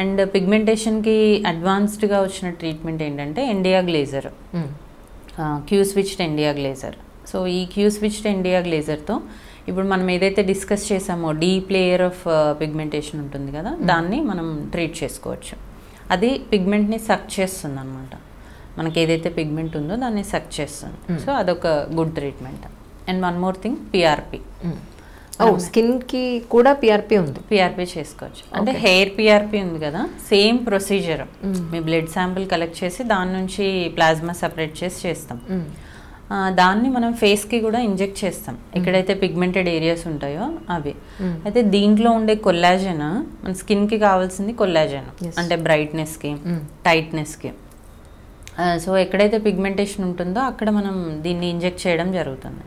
అండ్ పిగ్మెంటేషన్కి అడ్వాన్స్డ్గా వచ్చిన ట్రీట్మెంట్ ఏంటంటే ఎండియా గ్లేజర్, క్యూ స్విచ్డ్ ఎండియా గ్లేజర్. సో ఈ క్యూ స్విచ్డ్ ఎండియా గ్లేజర్తో ఇప్పుడు మనం ఏదైతే డిస్కస్ చేసామో డీప్ లేయర్ ఆఫ్ పిగ్మెంటేషన్ ఉంటుంది కదా, దాన్ని మనం ట్రీట్ చేసుకోవచ్చు. అది పిగ్మెంట్ని సక్ చేస్తుంది అనమాట. మనకి ఏదైతే పిగ్మెంట్ ఉందో దాన్ని సక్ చేస్తుంది. సో అదొక good treatment. And one more thing, PRP. స్కిన్కి కూడా పిఆర్పి ఉంది, పిఆర్పి చేసుకోవచ్చు. అంటే హెయిర్ పిఆర్పి ఉంది కదా, సేమ్ ప్రొసీజర్. మీ బ్లడ్ శాంపిల్ కలెక్ట్ చేసి దాని నుంచి ప్లాస్మా సపరేట్ చేసి చేస్తాం. దాన్ని మనం ఫేస్కి కూడా ఇంజెక్ట్ చేస్తాం, ఎక్కడైతే పిగ్మెంటెడ్ ఏరియాస్ ఉంటాయో అవి. అయితే దీంట్లో ఉండే కొల్లాజన్, మన స్కిన్కి కావాల్సింది కొల్లాజన్, అంటే బ్రైట్నెస్కి, టైట్నెస్కి. సో ఎక్కడైతే పిగ్మెంటేషన్ ఉంటుందో అక్కడ మనం దీన్ని ఇంజెక్ట్ చేయడం జరుగుతుంది.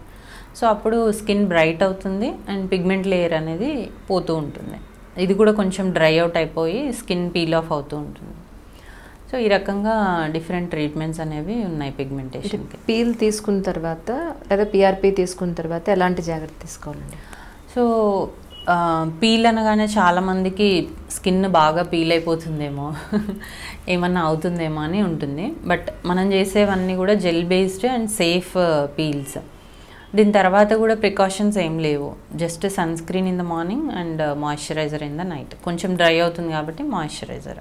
సో అప్పుడు స్కిన్ బ్రైట్ అవుతుంది అండ్ పిగ్మెంట్ లేయర్ అనేది పోతూ ఉంటుంది. ఇది కూడా కొంచెం డ్రై అవుట్ అయిపోయి స్కిన్ పీల్ ఆఫ్ అవుతూ ఉంటుంది. సో ఈ రకంగా డిఫరెంట్ ట్రీట్మెంట్స్ అనేవి ఉన్నాయి పిగ్మెంటేషన్కి. పీల్ తీసుకున్న తర్వాత లేదా పిఆర్పి తీసుకున్న తర్వాత ఎలాంటి జాగ్రత్త తీసుకోవాలండి? సో పీల్ అనగానే చాలామందికి స్కిన్ బాగా పీల్ అయిపోతుందేమో, ఏమన్నా అవుతుందేమో అని ఉంటుంది. బట్ మనం చేసేవన్నీ కూడా gel based and safe peels. దీని తర్వాత కూడా ప్రికాషన్స్ ఏం లేవు, just sunscreen in the morning and moisturiser in the night. కొంచెం డ్రై అవుతుంది కాబట్టి మాయిశ్చరైజర్.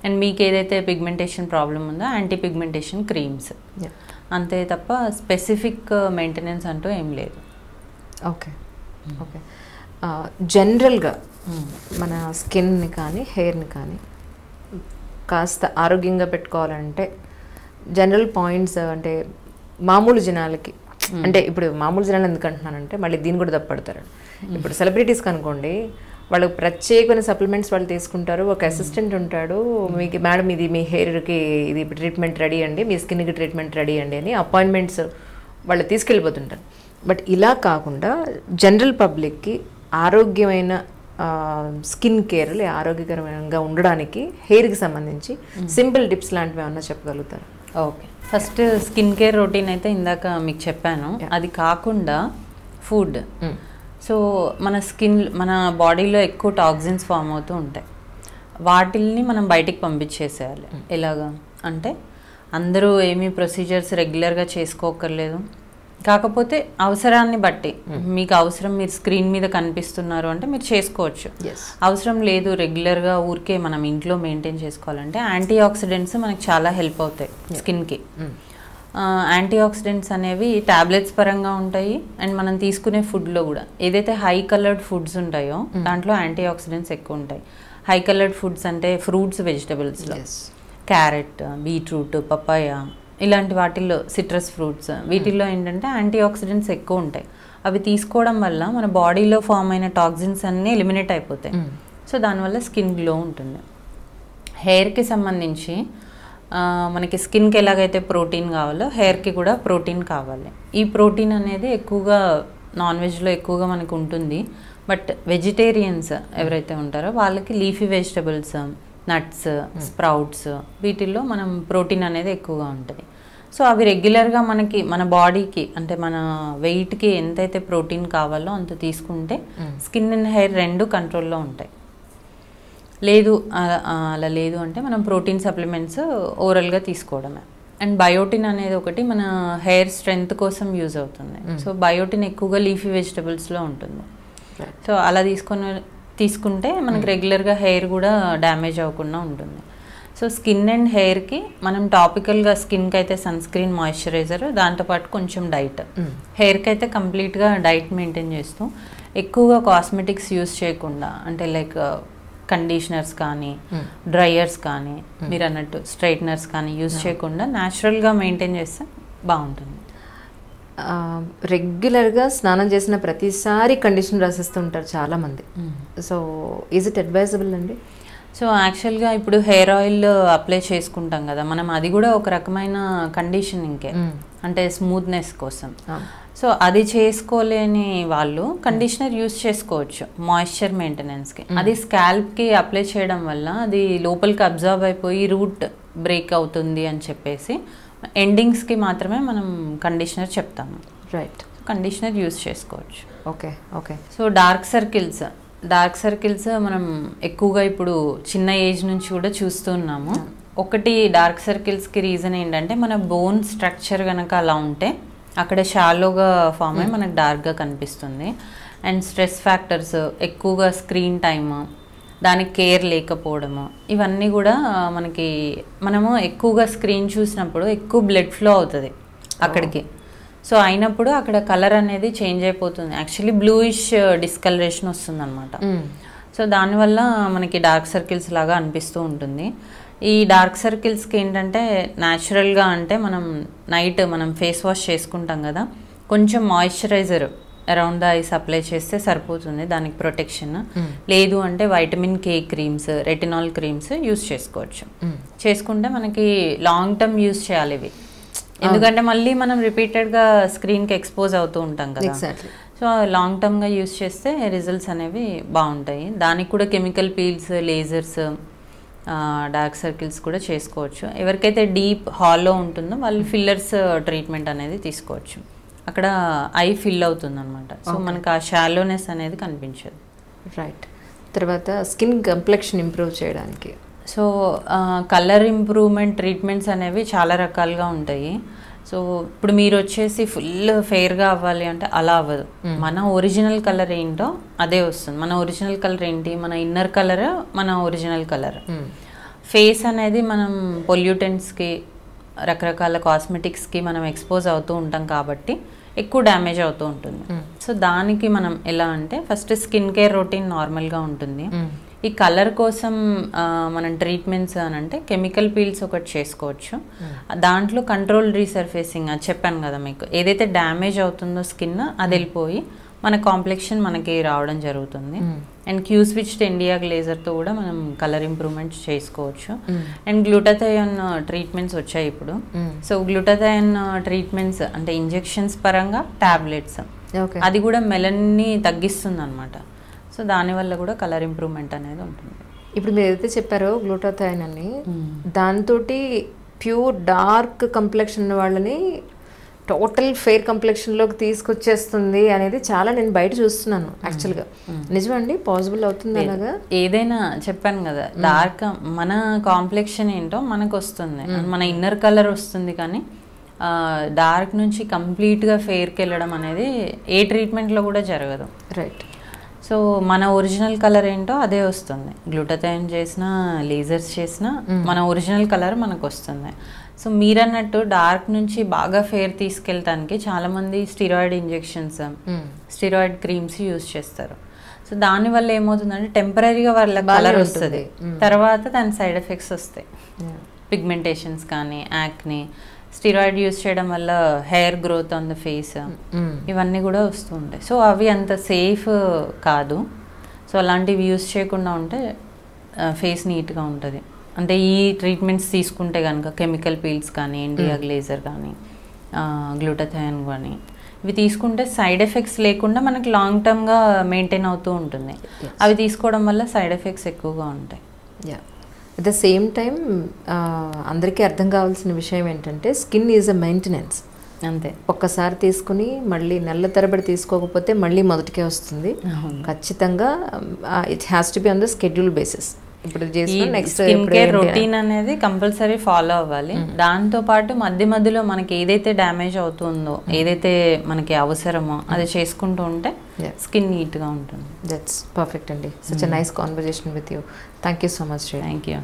అండ్ మీకు ఏదైతే పిగ్మెంటేషన్ ప్రాబ్లం ఉందో యాంటీ పిగ్మెంటేషన్ క్రీమ్స్, అంతే తప్ప స్పెసిఫిక్ మెయింటెనెన్స్ అంటూ ఏం లేదు. Okay okay. జనరల్గా మన స్కిన్ని కానీ హెయిర్ని కానీ కాస్త ఆరోగ్యంగా పెట్టుకోవాలంటే జనరల్ పాయింట్స్, అంటే మామూలు జనాలకి, అంటే ఇప్పుడు మామూలు జనాలు ఎందుకు అంటున్నానంటే మళ్ళీ దీన్ని కూడా తప్పడతారు. ఇప్పుడు సెలబ్రిటీస్కి అనుకోండి, వాళ్ళకి ప్రత్యేకమైన సప్లిమెంట్స్ వాళ్ళు తీసుకుంటారు, ఒక అసిస్టెంట్ ఉంటాడు, మీకు మేడం ఇది మీ హెయిర్కి ఇది ట్రీట్మెంట్ రెడీ అండి, మీ స్కిన్కి ట్రీట్మెంట్ రెడీ అండి అని అపాయింట్మెంట్స్ వాళ్ళు తీసుకెళ్ళిపోతుంటారు. బట్ ఇలా కాకుండా జనరల్ పబ్లిక్కి ఆరోగ్యమైన స్కిన్ కేర్, ఆరోగ్యకరంగా ఉండడానికి హెయిర్కి సంబంధించి సింపుల్ టిప్స్ లాంటివి ఏమన్నా చెప్పగలుగుతారు? Okay. First skin care routine అయితే ఇందాక మీకు చెప్పాను. అది కాకుండా ఫుడ్. సో మన బాడీలో ఎక్కువ టాక్సిన్స్ ఫామ్ అవుతూ ఉంటాయి, వాటిల్ని మనం బయటికి పంపించేసేయాలి. ఎలాగా అంటే అందరూ ఏమీ ప్రొసీజర్స్ రెగ్యులర్గా చేసుకోకర్లేదు, కాకపోతే అవసరాన్ని బట్టి మీకు అవసరం, మీరు స్క్రీన్ మీద కనిపిస్తున్నారు అంటే మీరు చేసుకోవచ్చు. అవసరం లేదు రెగ్యులర్గా ఊరికే మనం ఇంట్లో మెయింటైన్ చేసుకోవాలంటే యాంటీ ఆక్సిడెంట్స్ మనకి చాలా హెల్ప్ అవుతాయి స్కిన్కి. యాంటీ ఆక్సిడెంట్స్ అనేవి టాబ్లెట్స్ పరంగా ఉంటాయి అండ్ మనం తీసుకునే ఫుడ్లో కూడా ఏదైతే హై కలర్డ్ ఫుడ్స్ ఉంటాయో దాంట్లో యాంటీ ఆక్సిడెంట్స్ ఎక్కువ ఉంటాయి. హై కలర్డ్ ఫుడ్స్ అంటే ఫ్రూట్స్, వెజిటబుల్స్లో క్యారెట్, బీట్రూట్, పపాయ ఇలాంటి వాటిల్లో, సిట్రస్ ఫ్రూట్స్ వీటిల్లో ఏంటంటే యాంటీ ఆక్సిడెంట్స్ ఎక్కువ ఉంటాయి. అవి తీసుకోవడం వల్ల మన బాడీలో ఫామ్ అయిన టాక్సిన్స్ అన్నీ ఎలిమినేట్ అయిపోతాయి. సో దానివల్ల స్కిన్ గ్లో ఉంటుంది. హెయిర్కి సంబంధించి మనకి స్కిన్కి ఎలాగైతే ప్రోటీన్ కావాలో హెయిర్కి కూడా ప్రోటీన్ కావాలి. ఈ ప్రోటీన్ అనేది ఎక్కువగా నాన్ వెజ్లో ఎక్కువగా మనకు ఉంటుంది. బట్ వెజిటేరియన్స్ ఎవరైతే ఉంటారో వాళ్ళకి లీఫీ వెజిటబుల్స్, నట్స్, స్ప్రౌట్స్ వీటిల్లో మనం ప్రోటీన్ అనేది ఎక్కువగా ఉంటుంది. సో అవి రెగ్యులర్గా మనకి మన బాడీకి అంటే మన వెయిట్కి ఎంతైతే ప్రోటీన్ కావాలో అంత తీసుకుంటే స్కిన్ అండ్ హెయిర్ రెండు కంట్రోల్లో ఉంటాయి. లేదు అలా లేదు అంటే మనం ప్రోటీన్ సప్లిమెంట్స్ ఓరల్గా తీసుకోవడమే. అండ్ బయోటిన్ అనేది ఒకటి మన హెయిర్ స్ట్రెంగ్త్ కోసం యూజ్ అవుతుంది. సో బయోటిన్ ఎక్కువగా లీఫీ వెజిటబుల్స్లో ఉంటుంది. సో అలా తీసుకుంటే మనకి రెగ్యులర్గా హెయిర్ కూడా డ్యామేజ్ అవ్వకుండా ఉంటుంది. సో స్కిన్ అండ్ హెయిర్కి మనం టాపికల్గా స్కిన్కి అయితే సన్ స్క్రీన్, మాయిశ్చరైజర్, దాంతోపాటు కొంచెం డైట్. హెయిర్కి అయితే కంప్లీట్గా డైట్ మెయింటైన్ చేస్తూ ఎక్కువగా కాస్మెటిక్స్ యూజ్ చేయకుండా అంటే లైక్ కండిషనర్స్ కానీ, డ్రైయర్స్ కానీ, మీరు అన్నట్టు స్ట్రైట్నర్స్ కానీ యూజ్ చేయకుండా న్యాచురల్గా మెయింటైన్ చేస్తే బాగుంటుంది. రెగ్యులర్గా స్నానం చేసిన ప్రతిసారి కండిషనర్ రాసిస్తుంటారు చాలామంది. సో ఈజ్ ఇట్ అడ్వైజబుల్ అండి? సో యాక్చువల్గా ఇప్పుడు హెయిర్ ఆయిల్ అప్లై చేసుకుంటాం కదా మనం, అది కూడా ఒక రకమైన కండిషనింగ్కే అంటే స్మూత్నెస్ కోసం. సో అది చేసుకోలేని వాళ్ళు కండిషనర్ యూస్ చేసుకోవచ్చు మాయిశ్చర్ మెయింటెనెన్స్కి. అది స్కాల్ప్కి అప్లై చేయడం వల్ల అది లోపలికి అబ్జర్వ్ అయిపోయి రూట్ బ్రేక్ అవుతుంది అని చెప్పేసి ఎండింగ్స్కి మాత్రమే మనం కండిషనర్ చెప్తాము. రైట్, కండిషనర్ యూస్ చేసుకోవచ్చు. Okay okay. So dark circles మనం ఎక్కువగా ఇప్పుడు చిన్న ఏజ్ నుంచి కూడా చూస్తున్నాము. ఒకటి డార్క్ సర్కిల్స్కి రీజన్ ఏంటంటే మన బోన్ స్ట్రక్చర్ కనుక అలా ఉంటే అక్కడ షాలోగా ఫామ్ అయ్యి మనకు డార్క్గా కనిపిస్తుంది. అండ్ స్ట్రెస్ ఫ్యాక్టర్స్, ఎక్కువగా స్క్రీన్ టైమ్, దానికి కేర్ లేకపోవడము, ఇవన్నీ కూడా మనము ఎక్కువగా స్క్రీన్ చూసినప్పుడు ఎక్కువ బ్లడ్ ఫ్లో అవుతుంది అక్కడికి. సో అయినప్పుడు అక్కడ కలర్ అనేది చేంజ్ అయిపోతుంది. యాక్చువల్లీ బ్లూయిష్ డిస్కలరేషన్ వస్తుంది అనమాట. సో దానివల్ల మనకి డార్క్ సర్కిల్స్ లాగా అనిపిస్తూ ఉంటుంది. ఈ డార్క్ సర్కిల్స్కి ఏంటంటే న్యాచురల్గా అంటే నైట్ మనం ఫేస్ వాష్ చేసుకుంటాం కదా, కొంచెం moisturiser around the ice apply చేస్తే సరిపోతుంది దానికి ప్రొటెక్షన్. లేదు అంటే vitamin K creams, retinol creams use చేసుకోవచ్చు. చేసుకుంటే మనకి లాంగ్ టర్మ్ యూస్ చేయాలి ఇవి, ఎందుకంటే మళ్ళీ మనం రిపీటెడ్గా స్క్రీన్కి ఎక్స్పోజ్ అవుతూ ఉంటాం కదా. సో లాంగ్ టర్మ్గా యూస్ చేస్తే రిజల్ట్స్ అనేవి బాగుంటాయి. దానికి కూడా chemical peels, lasers, dark circles కూడా చేసుకోవచ్చు. ఎవరికైతే డీప్ హాల్లో ఉంటుందో వాళ్ళు ఫిల్లర్స్ ట్రీట్మెంట్ అనేది తీసుకోవచ్చు. అక్కడ ఐ ఫిల్ అవుతుంది అనమాట. సో మనకు ఆ షాలోనెస్ అనేది కనిపించదు. రైట్. తర్వాత స్కిన్ కంప్లెక్షన్ ఇంప్రూవ్ చేయడానికి సో కలర్ ఇంప్రూవ్మెంట్ ట్రీట్మెంట్స్ అనేవి చాలా రకాలుగా ఉంటాయి. సో ఇప్పుడు మీరు వచ్చేసి ఫుల్ ఫెయిర్గా అవ్వాలి అంటే అలా అవ్వదు. మన ఒరిజినల్ కలర్ ఏంటో అదే వస్తుంది. మన ఒరిజినల్ కలర్ ఏంటి, మన ఇన్నర్ కలర్ మన ఒరిజినల్ కలర్. ఫేస్ అనేది మనం పొల్యూటెంట్స్కి, రకరకాల కాస్మెటిక్స్కి మనం ఎక్స్పోజ్ అవుతూ ఉంటాం కాబట్టి ఎక్కువ డ్యామేజ్ అవుతూ ఉంటుంది. సో దానికి మనం ఎలా అంటే ఫస్ట్ స్కిన్ కేర్ రొటీన్ నార్మల్గా ఉంటుంది. ఈ కలర్ కోసం మనం ట్రీట్మెంట్స్ అని అంటే కెమికల్ పీల్స్ ఒకటి చేసుకోవచ్చు. దాంట్లో కంట్రోల్ రీసర్ఫేసింగ్ అది చెప్పాను కదా మీకు, ఏదైతే డ్యామేజ్ అవుతుందో స్కిన్ అది వెళ్ళిపోయి మన కాంప్లెక్షన్ మనకి రావడం జరుగుతుంది. అండ్ క్యూ స్విచ్ ఇండియా గ్లేజర్తో కూడా మనం కలర్ ఇంప్రూవ్మెంట్ చేసుకోవచ్చు. అండ్ గ్లూటాథయోన్ ట్రీట్మెంట్స్ వచ్చాయి ఇప్పుడు. సో గ్లూటాథయోన్ ట్రీట్మెంట్స్ అంటే ఇంజెక్షన్స్ పరంగా టాబ్లెట్స్, అది కూడా మెలన్ని తగ్గిస్తుంది అనమాట. సో దానివల్ల కూడా కలర్ ఇంప్రూవ్మెంట్ అనేది ఉంటుంది. ఇప్పుడు మీరు ఏదైతే చెప్పారో గ్లూటాథయోన్ అని, దాంతో ప్యూర్ డార్క్ కంప్లెక్షన్ ఉన్న వాళ్ళని టోటల్ ఫెయిర్ కంప్లెక్షన్లోకి తీసుకొచ్చేస్తుంది అనేది చాలా నేను బయట చూస్తున్నాను యాక్చువల్గా. నిజమండి? పాసిబుల్ అవుతుంది అలాగా? ఏదైనా చెప్పాను కదా, డార్క్ మన కాంప్లెక్షన్ ఏంటో మనకు వస్తుంది, మన ఇన్నర్ కలర్ వస్తుంది. కానీ డార్క్ నుంచి కంప్లీట్గా ఫెయిర్కి వెళ్ళడం అనేది ఏ ట్రీట్మెంట్లో కూడా జరగదు. రైట్. సో మన ఒరిజినల్ కలర్ ఏంటో అదే వస్తుంది. గ్లూటథైన్ చేసినా లేజర్స్ చేసినా మన ఒరిజినల్ కలర్ మనకు వస్తుంది. సో మీరన్నట్టు డార్క్ నుంచి బాగా ఫేర్ తీసుకెళ్ళటానికి చాలామంది steroid injections, steroid creams use చేస్తారు. సో దానివల్ల ఏమవుతుందంటే టెంపరీగా వాళ్ళ కలర్ వస్తుంది, తర్వాత దాని సైడ్ ఎఫెక్ట్స్ వస్తాయి. పిగ్మెంటేషన్స్ కానీ యాక్ని, స్టిరాయిడ్ యూజ్ చేయడం వల్ల hair growth on the face, ఇవన్నీ కూడా వస్తూ ఉంటాయి. సో అవి అంత సేఫ్ కాదు. సో అలాంటివి యూజ్ చేయకుండా ఉంటే ఫేస్ నీట్గా ఉంటుంది. అంటే ఈ ట్రీట్మెంట్స్ తీసుకుంటే కనుక కెమికల్ పీల్స్ కానీ, ఇండియా గ్లేజర్ కానీ, గ్లూటథైన్ కానీ, ఇవి తీసుకుంటే సైడ్ ఎఫెక్ట్స్ లేకుండా మనకి లాంగ్ టర్మ్గా మెయింటైన్ అవుతూ ఉంటుంది. అవి తీసుకోవడం వల్ల సైడ్ ఎఫెక్ట్స్ ఎక్కువగా ఉంటాయి. అట్ ద సేమ్ టైం అందరికీ అర్థం కావాల్సిన విషయం ఏంటంటే స్కిన్ ఈజ్ అ మెయింటెనెన్స్. అంతే, ఒక్కసారి తీసుకుని మళ్ళీ నెల తరబడి తీసుకోకపోతే మళ్ళీ మొదటికే వస్తుంది. ఖచ్చితంగా it has to be on the schedule basis. ఇప్పుడు స్కిన్ కేర్ రొటీన్ అనేది కంపల్సరీ ఫాలో అవ్వాలి. దాంతో పాటు మధ్య మధ్యలో మనకి ఏదైతే డ్యామేజ్ అవుతుందో, ఏదైతే మనకి అవసరమో అది చేసుకుంటూ ఉంటే స్కిన్ నీట్గా ఉంటుంది. దట్స్ పర్ఫెక్ట్ అండి. Such a nice conversation with you. Thank you so much. Thank you.